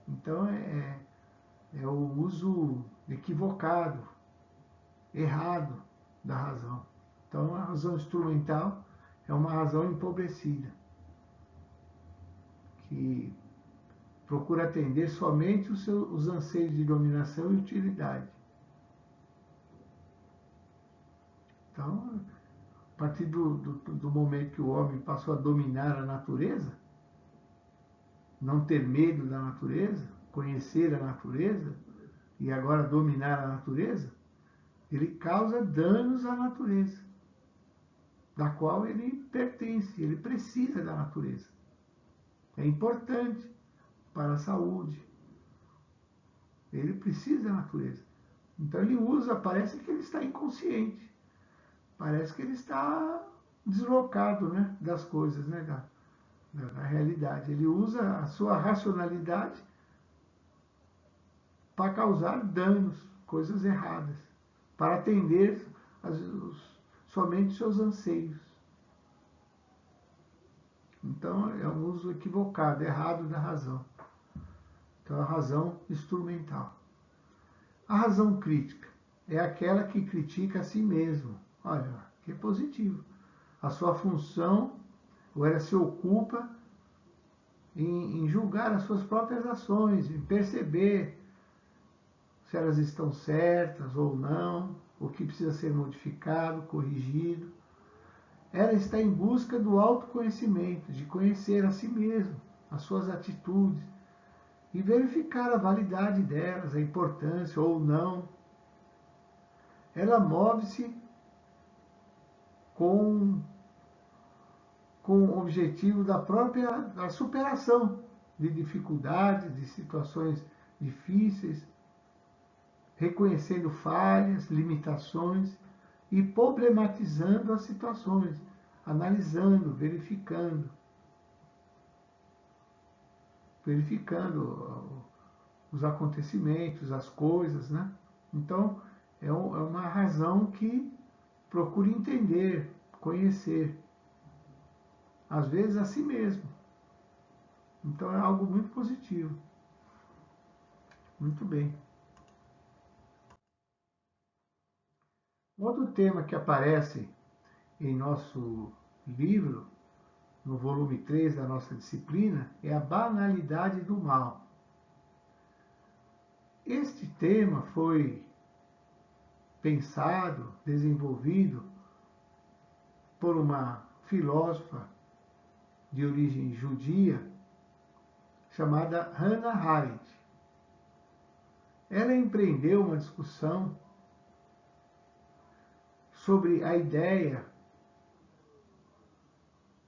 Speaker 1: Então é o uso equivocado, errado da razão. Então a razão instrumental é uma razão empobrecida, que procura atender somente os anseios de dominação e utilidade. Então, a partir do momento que o homem passou a dominar a natureza, não ter medo da natureza, conhecer a natureza e agora dominar a natureza, ele causa danos à natureza, da qual ele pertence, ele precisa da natureza. É importante para a saúde. Ele precisa da natureza. Então ele usa, parece que ele está inconsciente. Parece que ele está deslocado, né, das coisas, né, da realidade. Ele usa a sua racionalidade para causar danos, coisas erradas, para atender somente seus anseios. Então é um uso equivocado, errado da razão. Então a razão instrumental. A razão crítica é aquela que critica a si mesmo. Olha, que é positivo. A sua função, ou ela se ocupa em julgar as suas próprias ações, em perceber se elas estão certas ou não, o que precisa ser modificado, corrigido. Ela está em busca do autoconhecimento, de conhecer a si mesmo, as suas atitudes, e verificar a validade delas, a importância ou não. Ela move-se com o objetivo da superação de dificuldades, de situações difíceis, reconhecendo falhas, limitações e problematizando as situações, analisando, verificando os acontecimentos, as coisas, né? Então, é uma razão que procura entender, conhecer, às vezes a si mesmo. Então, é algo muito positivo. Muito bem. Outro tema que aparece em nosso livro, no volume 3 da nossa disciplina, é a banalidade do mal. Este tema foi pensado, desenvolvido por uma filósofa de origem judia chamada Hannah Arendt. Ela empreendeu uma discussão sobre a ideia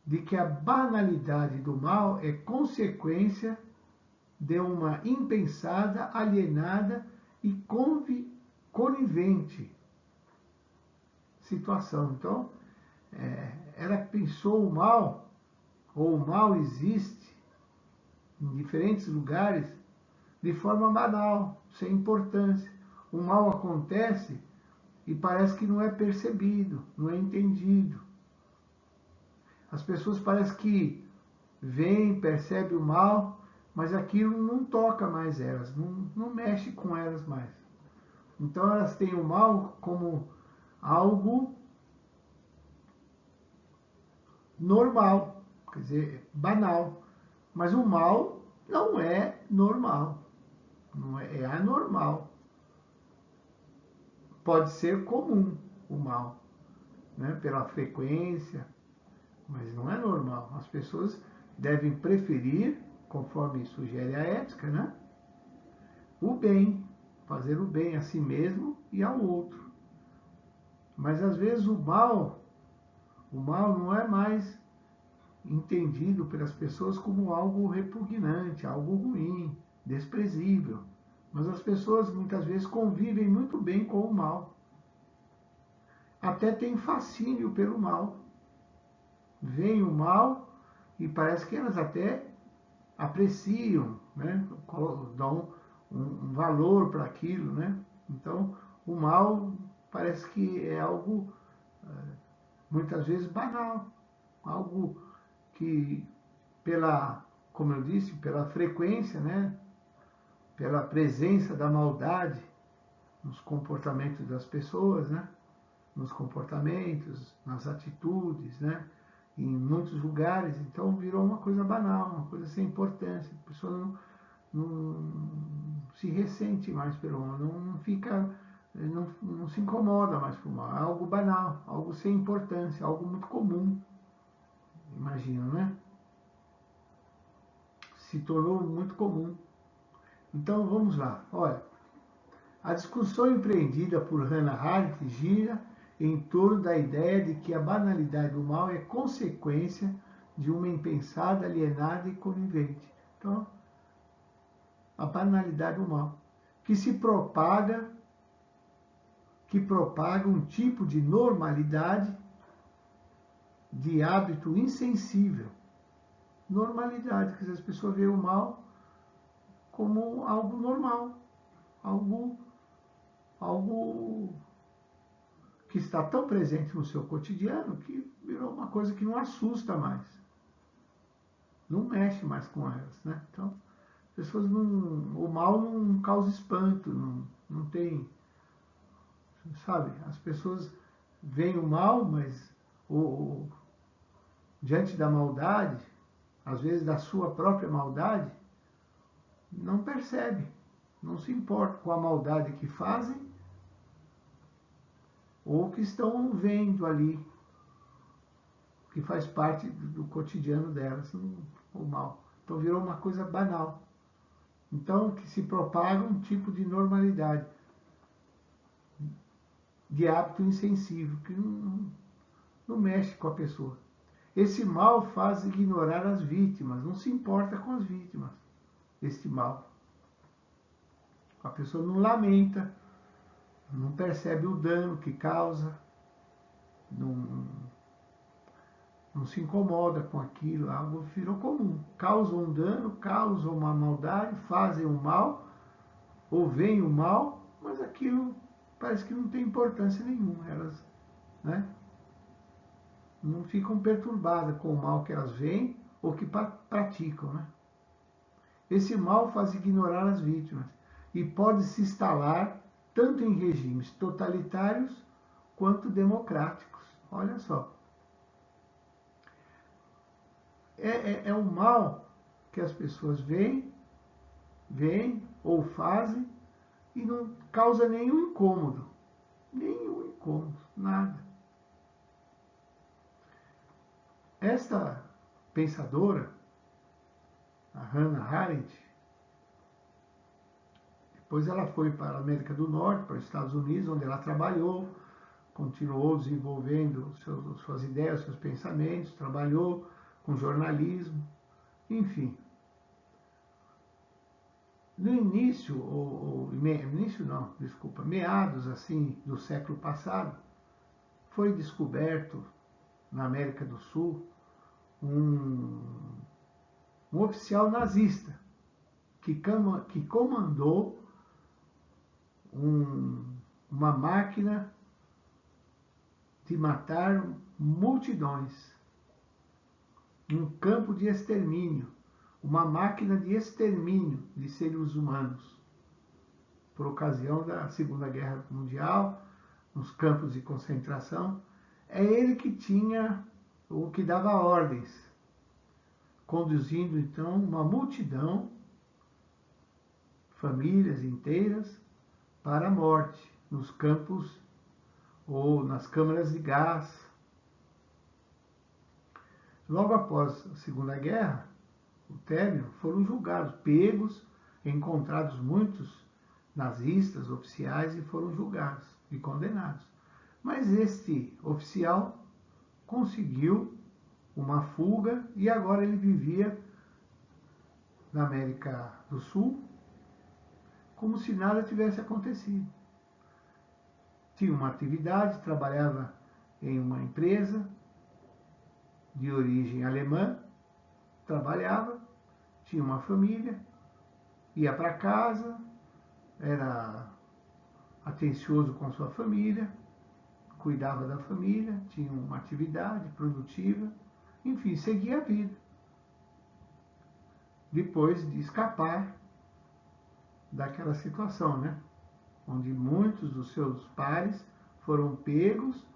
Speaker 1: de que a banalidade do mal é consequência de uma impensada, alienada e conivente situação. Então, ela pensou o mal, ou o mal existe em diferentes lugares de forma banal, sem importância. O mal acontece e parece que não é percebido, não é entendido. As pessoas parecem que veem, percebem o mal, mas aquilo não toca mais elas, não mexe com elas mais. Então elas têm o mal como algo normal, quer dizer, banal. Mas o mal não é normal, não é, é anormal. Pode ser comum o mal, né, pela frequência, mas não é normal. As pessoas devem preferir, conforme sugere a ética, né, o bem, fazer o bem a si mesmo e ao outro. Mas às vezes o mal não é mais entendido pelas pessoas como algo repugnante, algo ruim, desprezível. Mas as pessoas muitas vezes convivem muito bem com o mal. Até têm fascínio pelo mal. Veem o mal e parece que elas até apreciam, né? Dão um valor para aquilo, né? Então, o mal parece que é algo muitas vezes banal, algo que pela, como eu disse, pela frequência, né? Pela presença da maldade nos comportamentos das pessoas, né? Nos comportamentos, nas atitudes, né? Em muitos lugares, então virou uma coisa banal, uma coisa sem importância. A pessoa não se ressente mais pelo mal, não fica, não se incomoda mais com o mal. É algo banal, algo sem importância, algo muito comum. Imagino, né? Se tornou muito comum. Então vamos lá. Olha, a discussão empreendida por Hannah Arendt gira em torno da ideia de que a banalidade do mal é consequência de uma impensada, alienada e conivente. Então, a banalidade do mal, que propaga um tipo de normalidade, de hábito insensível. Normalidade, quer dizer, as pessoas veem o mal como algo normal, algo que está tão presente no seu cotidiano que virou uma coisa que não assusta mais, não mexe mais com elas, né? Então, as pessoas não, o mal não causa espanto, não tem, sabe? As pessoas veem o mal, mas diante da maldade, às vezes da sua própria maldade, não percebe, não se importa com a maldade que fazem ou que estão vendo ali, que faz parte do cotidiano delas, o mal. Então virou uma coisa banal. Então que se propaga um tipo de normalidade, de hábito insensível, que não mexe com a pessoa. Esse mal faz ignorar as vítimas, não se importa com as vítimas. Este mal. A pessoa não lamenta, não percebe o dano que causa, não se incomoda com aquilo, algo virou comum. Causam um dano, causam uma maldade, fazem o mal, ou veem o mal, mas aquilo parece que não tem importância nenhuma. Elas, né, não ficam perturbadas com o mal que elas veem ou que praticam, né? Esse mal faz ignorar as vítimas e pode se instalar tanto em regimes totalitários quanto democráticos. Olha só. É o mal que as pessoas veem ou fazem e não causa nenhum incômodo. Nenhum incômodo, nada. Esta pensadora, a Hannah Arendt, depois ela foi para a América do Norte, para os Estados Unidos, onde ela trabalhou, continuou desenvolvendo suas ideias, seus pensamentos, trabalhou com jornalismo, enfim. No início, meados assim do século passado, foi descoberto na América do Sul um oficial nazista que comandou uma máquina de matar multidões, um campo de extermínio, uma máquina de extermínio de seres humanos, por ocasião da Segunda Guerra Mundial, nos campos de concentração. É ele que tinha o que dava ordens, conduzindo então uma multidão, famílias inteiras, para a morte, nos campos ou nas câmaras de gás. Logo após a Segunda Guerra, o término, foram julgados, pegos, encontrados muitos nazistas, oficiais, e foram julgados e condenados. Mas este oficial conseguiu uma fuga e agora ele vivia na América do Sul como se nada tivesse acontecido. Tinha uma atividade, trabalhava em uma empresa de origem alemã, trabalhava, tinha uma família, ia para casa, era atencioso com sua família, cuidava da família, tinha uma atividade produtiva, enfim, seguia a vida. Depois de escapar daquela situação, né? Onde muitos dos seus pares foram pegos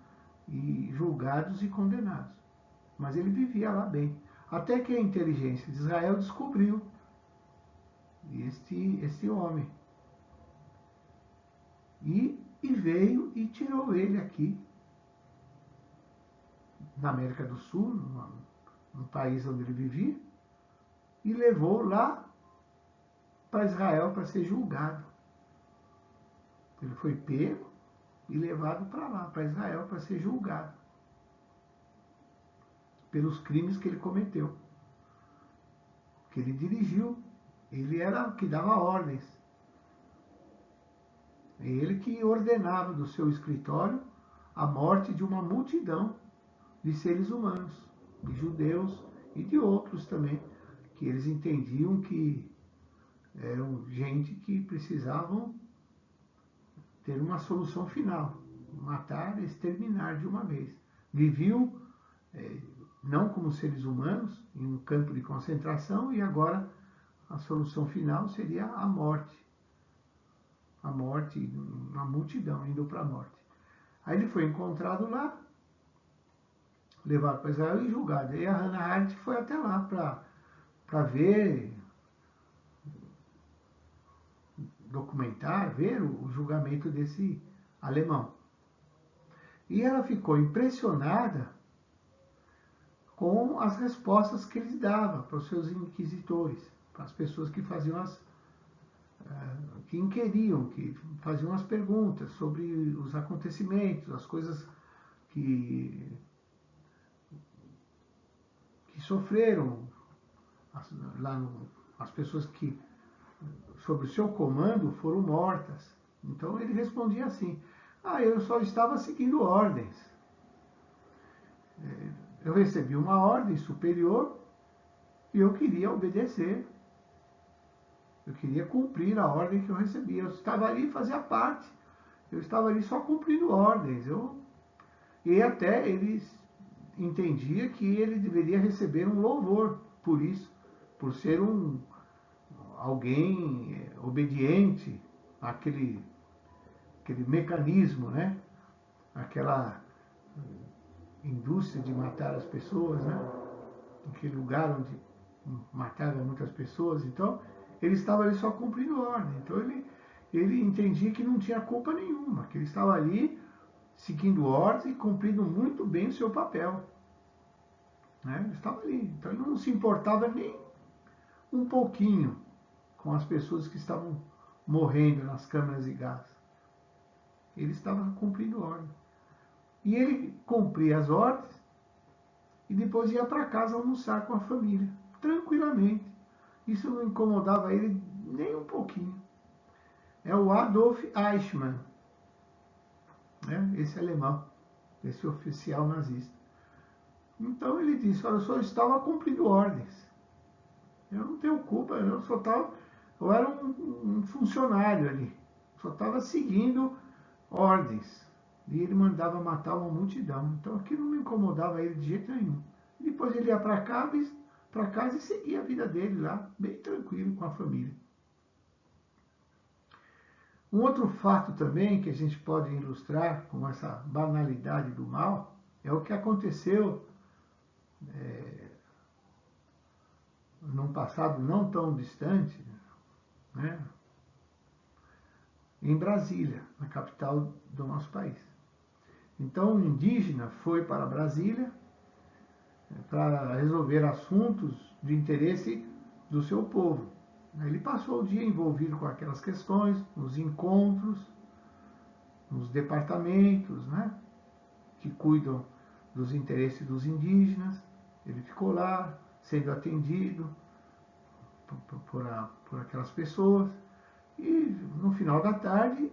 Speaker 1: e julgados e condenados. Mas ele vivia lá bem. Até que a inteligência de Israel descobriu este homem. E veio e tirou ele aqui, na América do Sul, no país onde ele vivia, e levou lá para Israel para ser julgado. Ele foi pego e levado para lá, para Israel, para ser julgado pelos crimes que ele cometeu, que ele dirigiu. Ele era o que dava ordens. É ele que ordenava do seu escritório a morte de uma multidão de seres humanos, de judeus e de outros também, que eles entendiam que eram gente que precisavam ter uma solução final, matar, exterminar de uma vez. Viviam não como seres humanos, em um campo de concentração, e agora a solução final seria a morte. A morte, uma multidão indo para a morte. Aí ele foi encontrado lá, levado para Israel e julgado. E a Hannah Arendt foi até lá para ver, documentar, ver o julgamento desse alemão. E ela ficou impressionada com as respostas que ele dava para os seus inquisitores, para as pessoas que faziam que inquiriam, que faziam as perguntas sobre os acontecimentos, as coisas que sofreram, as pessoas que, sob o seu comando, foram mortas. Então ele respondia assim: eu só estava seguindo ordens. Eu recebi uma ordem superior e eu queria obedecer. Eu queria cumprir a ordem que eu recebi. Eu estava ali, fazia parte. Eu estava ali só cumprindo ordens. E até ele entendia que ele deveria receber um louvor por isso, por ser alguém obediente àquele mecanismo, né? Aquela indústria de matar as pessoas, né? Aquele lugar onde matavam muitas pessoas. Então, ele estava ali só cumprindo ordem. Então, ele entendia que não tinha culpa nenhuma, que ele estava ali seguindo ordens e cumprindo muito bem o seu papel. Né? Ele estava ali. Então, ele não se importava nem um pouquinho com as pessoas que estavam morrendo nas câmaras de gás. Ele estava cumprindo ordem. E ele cumpria as ordens e depois ia para casa almoçar com a família, tranquilamente. Isso não incomodava ele nem um pouquinho. É o Adolf Eichmann, né? Esse alemão, esse oficial nazista. Então ele disse: olha, eu só estava cumprindo ordens. Eu não tenho culpa, eu era um funcionário ali. Só estava seguindo ordens. E ele mandava matar uma multidão. Então aquilo não incomodava ele de jeito nenhum. E depois ele ia para casa e seguia a vida dele lá, bem tranquilo com a família. Um outro fato também que a gente pode ilustrar com essa banalidade do mal é o que aconteceu num passado não tão distante, né, em Brasília, na capital do nosso país. Então, o indígena foi para Brasília para resolver assuntos de interesse do seu povo. Ele passou o dia envolvido com aquelas questões, nos encontros, nos departamentos, né, que cuidam dos interesses dos indígenas. Ele ficou lá, sendo atendido por aquelas pessoas. E no final da tarde,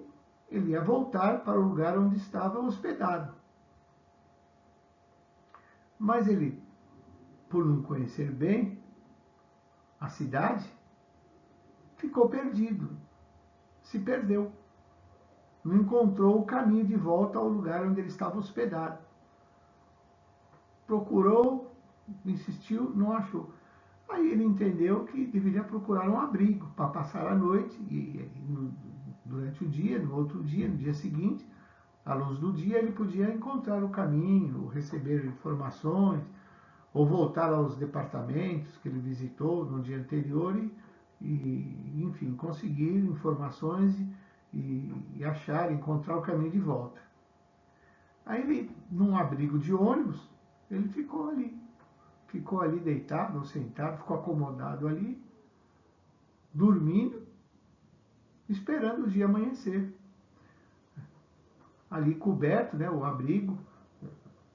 Speaker 1: ele ia voltar para o lugar onde estava hospedado. Mas ele, por não conhecer bem a cidade, ficou perdido, se perdeu. Não encontrou o caminho de volta ao lugar onde ele estava hospedado. Procurou, insistiu, não achou. Aí ele entendeu que deveria procurar um abrigo para passar a noite e durante o dia, no outro dia, no dia seguinte, à luz do dia, ele podia encontrar o caminho, receber informações, ou voltar aos departamentos que ele visitou no dia anterior e enfim, conseguir informações e achar, encontrar o caminho de volta. Aí ele, num abrigo de ônibus, ele ficou ali deitado ou sentado, ficou acomodado ali, dormindo, esperando o dia amanhecer. Ali coberto, né, o abrigo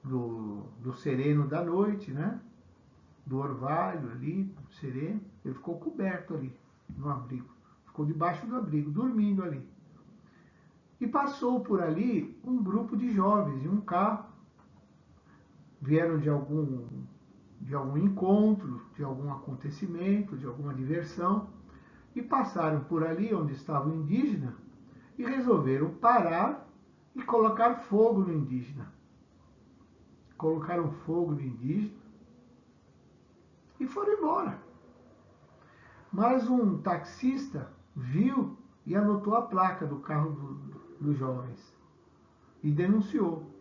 Speaker 1: do sereno da noite, né, do orvalho ali, do sereno, ele ficou coberto ali no abrigo, ficou debaixo do abrigo, dormindo ali. E passou por ali um grupo de jovens em um carro, vieram de algum encontro, de algum acontecimento, de alguma diversão, e passaram por ali onde estava o indígena e resolveram parar e colocar fogo no indígena. Colocaram fogo no indígena e foram embora. Mas um taxista viu e anotou a placa do carro dos jovens e denunciou.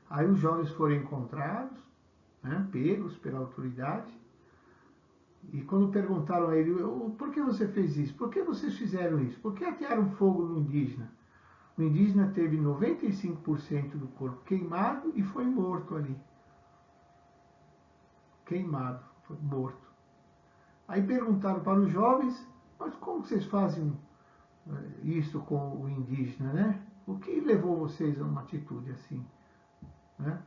Speaker 1: Aí os jovens foram encontrados, né, pegos pela autoridade, e quando perguntaram a ele, por que você fez isso? Por que vocês fizeram isso? Por que atearam fogo no indígena? O indígena teve 95% do corpo queimado e foi morto ali. Queimado, foi morto. Aí perguntaram para os jovens, mas como vocês fazem isso com o indígena, né? O que levou vocês a uma atitude assim, né?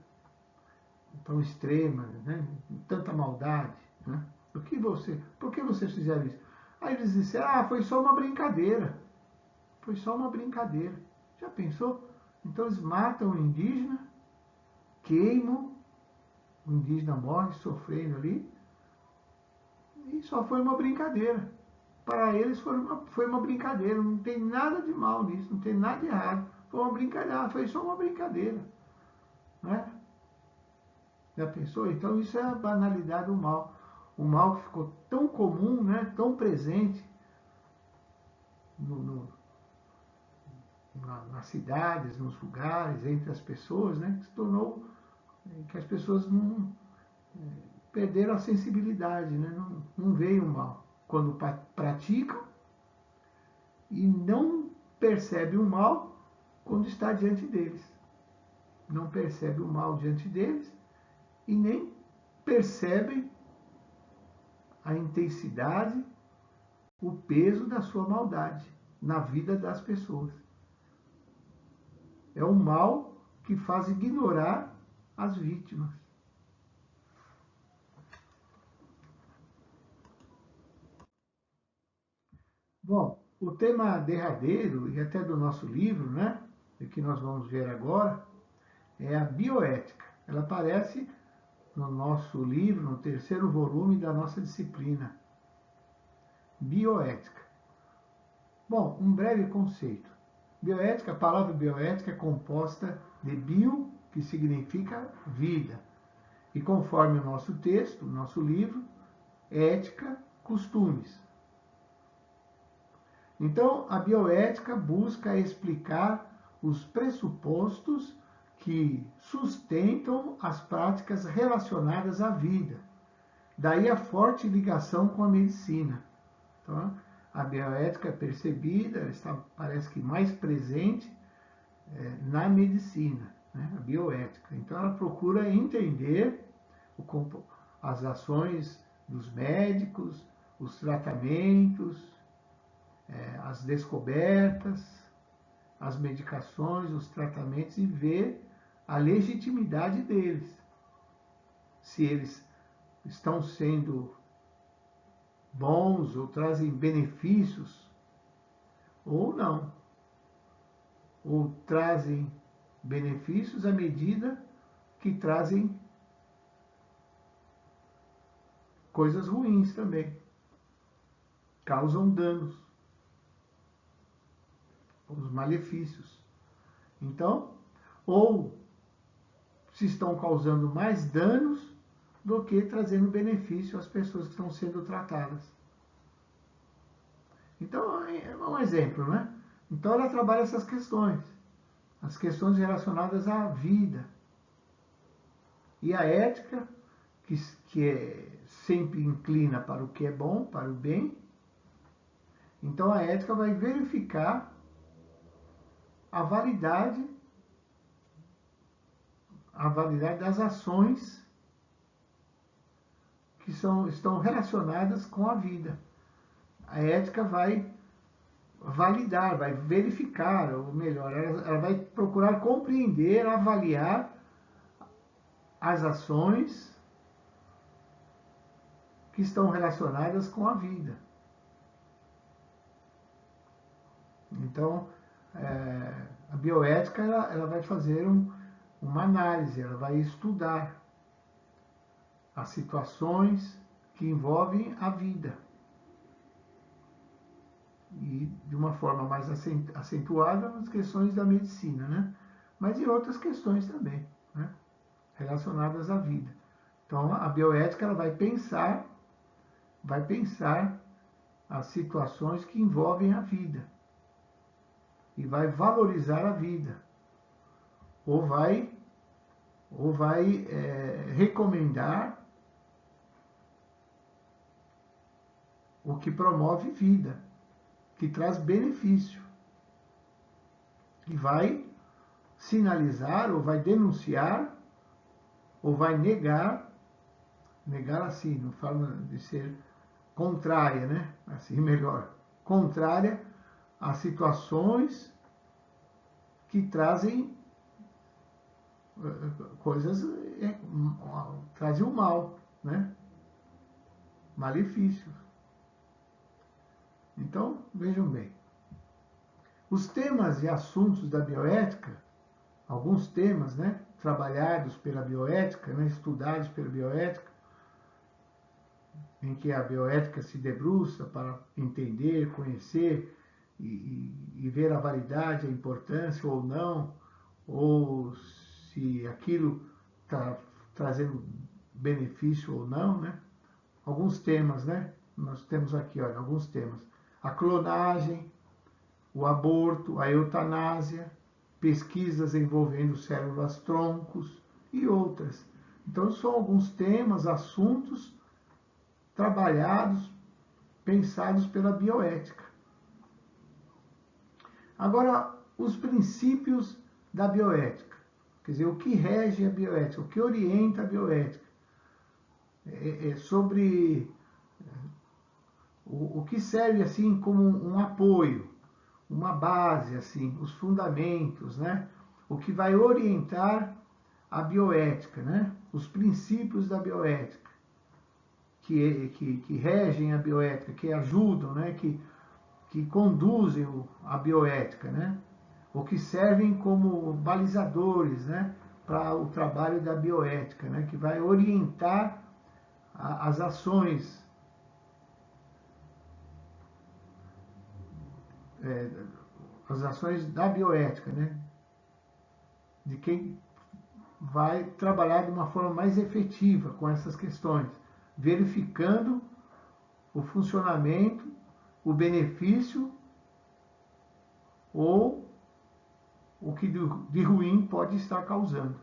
Speaker 1: Tão extrema, né? Tanta maldade, né? Por que vocês fizeram isso? Aí eles disseram, foi só uma brincadeira. Foi só uma brincadeira. Já pensou? Então eles matam o indígena, queimam, o indígena morre sofrendo ali, e só foi uma brincadeira. Para eles foi uma brincadeira, não tem nada de mal nisso, não tem nada de errado. Foi uma brincadeira, foi só uma brincadeira. Né? Já pensou? Então isso é a banalidade do mal. O mal que ficou tão comum, né, tão presente nas cidades, nos lugares, entre as pessoas, né, que se tornou que as pessoas não perderam a sensibilidade, né, não veem o mal. Quando praticam e não percebem o mal quando está diante deles. Não percebem o mal diante deles e nem percebem a intensidade, o peso da sua maldade na vida das pessoas. É o mal que faz ignorar as vítimas. Bom, o tema derradeiro, e até do nosso livro, né, que nós vamos ver agora, é a bioética. Ela aparece no nosso livro, no terceiro volume da nossa disciplina, bioética. Bom, um breve conceito. Bioética, a palavra bioética é composta de bio, que significa vida, e conforme o nosso texto, o nosso livro, ética, costumes. Então, a bioética busca explicar os pressupostos que sustentam as práticas relacionadas à vida. Daí a forte ligação com a medicina. Então, a bioética é percebida, está, parece que mais presente na medicina, né? A bioética. Então, ela procura entender as ações dos médicos, os tratamentos, as descobertas, as medicações, os tratamentos e ver a legitimidade deles. Se eles estão sendo bons ou trazem benefícios ou não. Ou trazem benefícios à medida que trazem coisas ruins também. Causam danos. Os malefícios. Então, ou se estão causando mais danos do que trazendo benefício às pessoas que estão sendo tratadas. Então, é um exemplo, né? Então, ela trabalha essas questões. As questões relacionadas à vida. E a ética, que sempre inclina para o que é bom, para o bem. Então, a ética vai verificar a validade das ações que estão relacionadas com a vida. A ética vai validar, vai verificar, ou melhor, ela vai procurar compreender, avaliar as ações que estão relacionadas com a vida. Então, a bioética ela vai fazer uma análise, ela vai estudar as situações que envolvem a vida. E de uma forma mais acentuada nas questões da medicina, né? Mas em outras questões também, né? Relacionadas à vida. Então, a bioética ela vai pensar as situações que envolvem a vida e vai valorizar a vida, ou vai recomendar o que promove vida, que traz benefício, e vai sinalizar, ou vai denunciar, ou vai negar assim, não forma de ser contrária, né? Assim melhor, contrária a situações que trazem coisas, trazem o mal, né? Malefícios. Então, vejam bem, os temas e assuntos da bioética, alguns temas, né, trabalhados pela bioética, né, estudados pela bioética, em que a bioética se debruça para entender, conhecer e ver a validade, a importância ou não, ou se aquilo está trazendo benefício ou não, né? Alguns temas, né? Nós temos aqui, olha, alguns temas. A clonagem, o aborto, a eutanásia, pesquisas envolvendo células-troncos e outras. Então, são alguns temas, assuntos trabalhados, pensados pela bioética. Agora, os princípios da bioética. Quer dizer, o que rege a bioética, o que orienta a bioética. Sobre o que serve assim como um apoio, uma base, assim, os fundamentos, né? O que vai orientar a bioética, né? Os princípios da bioética, que regem a bioética, que ajudam, né? Que conduzem a bioética, né? Ou que servem como balizadores, né? Para o trabalho da bioética, né? Que vai orientar as ações da bioética, né? De quem vai trabalhar de uma forma mais efetiva com essas questões, verificando o funcionamento, o benefício ou o que de ruim pode estar causando.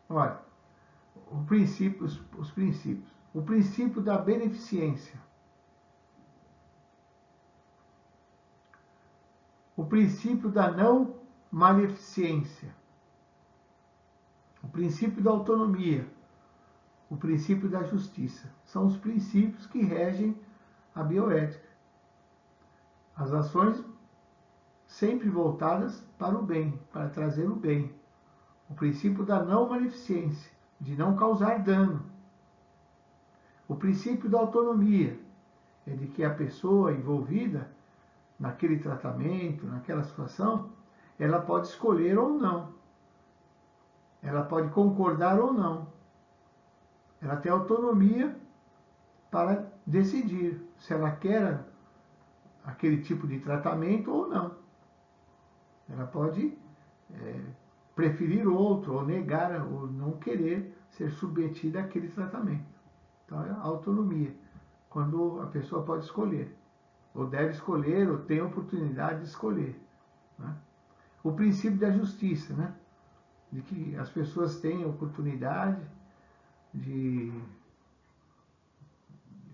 Speaker 1: Olha, os princípios. O princípio da beneficência. O princípio da não maleficência. O princípio da autonomia. O princípio da justiça. São os princípios que regem a bioética. As ações sempre voltadas para o bem, para trazer o bem. O princípio da não maleficência, de não causar dano. O princípio da autonomia é de que a pessoa envolvida naquele tratamento, naquela situação, ela pode escolher ou não. Ela pode concordar ou não. Ela tem autonomia para decidir se ela quer aquele tipo de tratamento ou não. Ela pode preferir outro, ou negar, ou não querer ser submetida àquele tratamento. Então é a autonomia, quando a pessoa pode escolher, ou deve escolher, ou tem a oportunidade de escolher. Né? O princípio da justiça, né? De que as pessoas têm a oportunidade de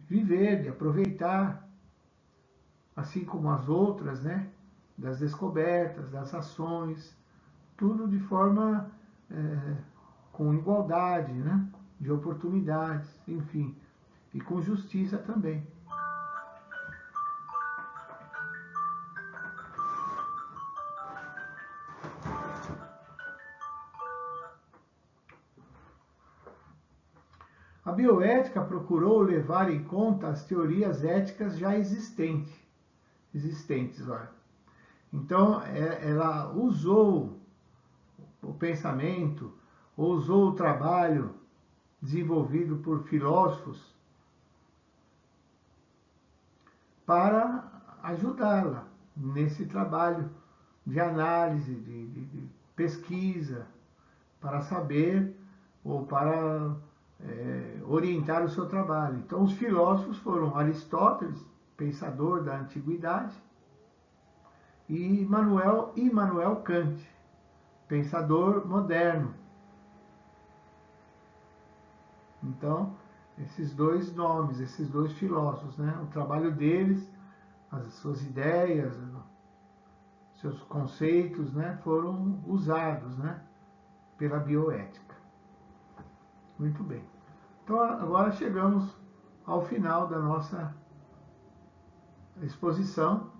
Speaker 1: viver, de aproveitar, assim como as outras, né? Das descobertas, das ações, tudo de forma com igualdade, né? De oportunidades, enfim, e com justiça também. A bioética procurou levar em conta as teorias éticas já existentes. Olha. Então, ela usou o pensamento, usou o trabalho desenvolvido por filósofos para ajudá-la nesse trabalho de análise, de pesquisa, para saber ou para orientar o seu trabalho. Então, os filósofos foram Aristóteles, pensador da antiguidade, e Immanuel Kant, pensador moderno. Então, esses dois nomes, esses dois filósofos, né? O trabalho deles, as suas ideias, seus conceitos, né? Foram usados, né? Pela bioética. Muito bem. Então, agora chegamos ao final da nossa exposição.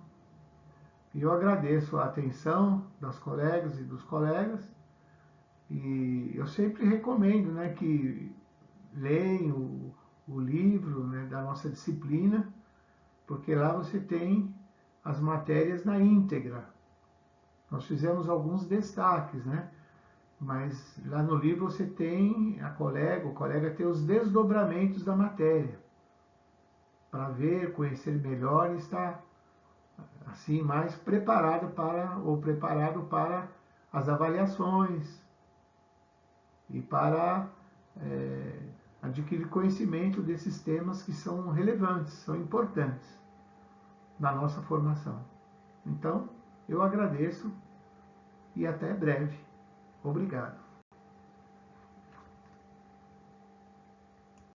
Speaker 1: E eu agradeço a atenção das colegas e dos colegas. E eu sempre recomendo, né, que leiam o livro, né, da nossa disciplina, porque lá você tem as matérias na íntegra. Nós fizemos alguns destaques, né? Mas lá no livro você tem o colega tem os desdobramentos da matéria, para ver, conhecer melhor e estar assim mais preparado para as avaliações e para adquirir conhecimento desses temas que são relevantes, são importantes na nossa formação. Então, eu agradeço e até breve. Obrigado.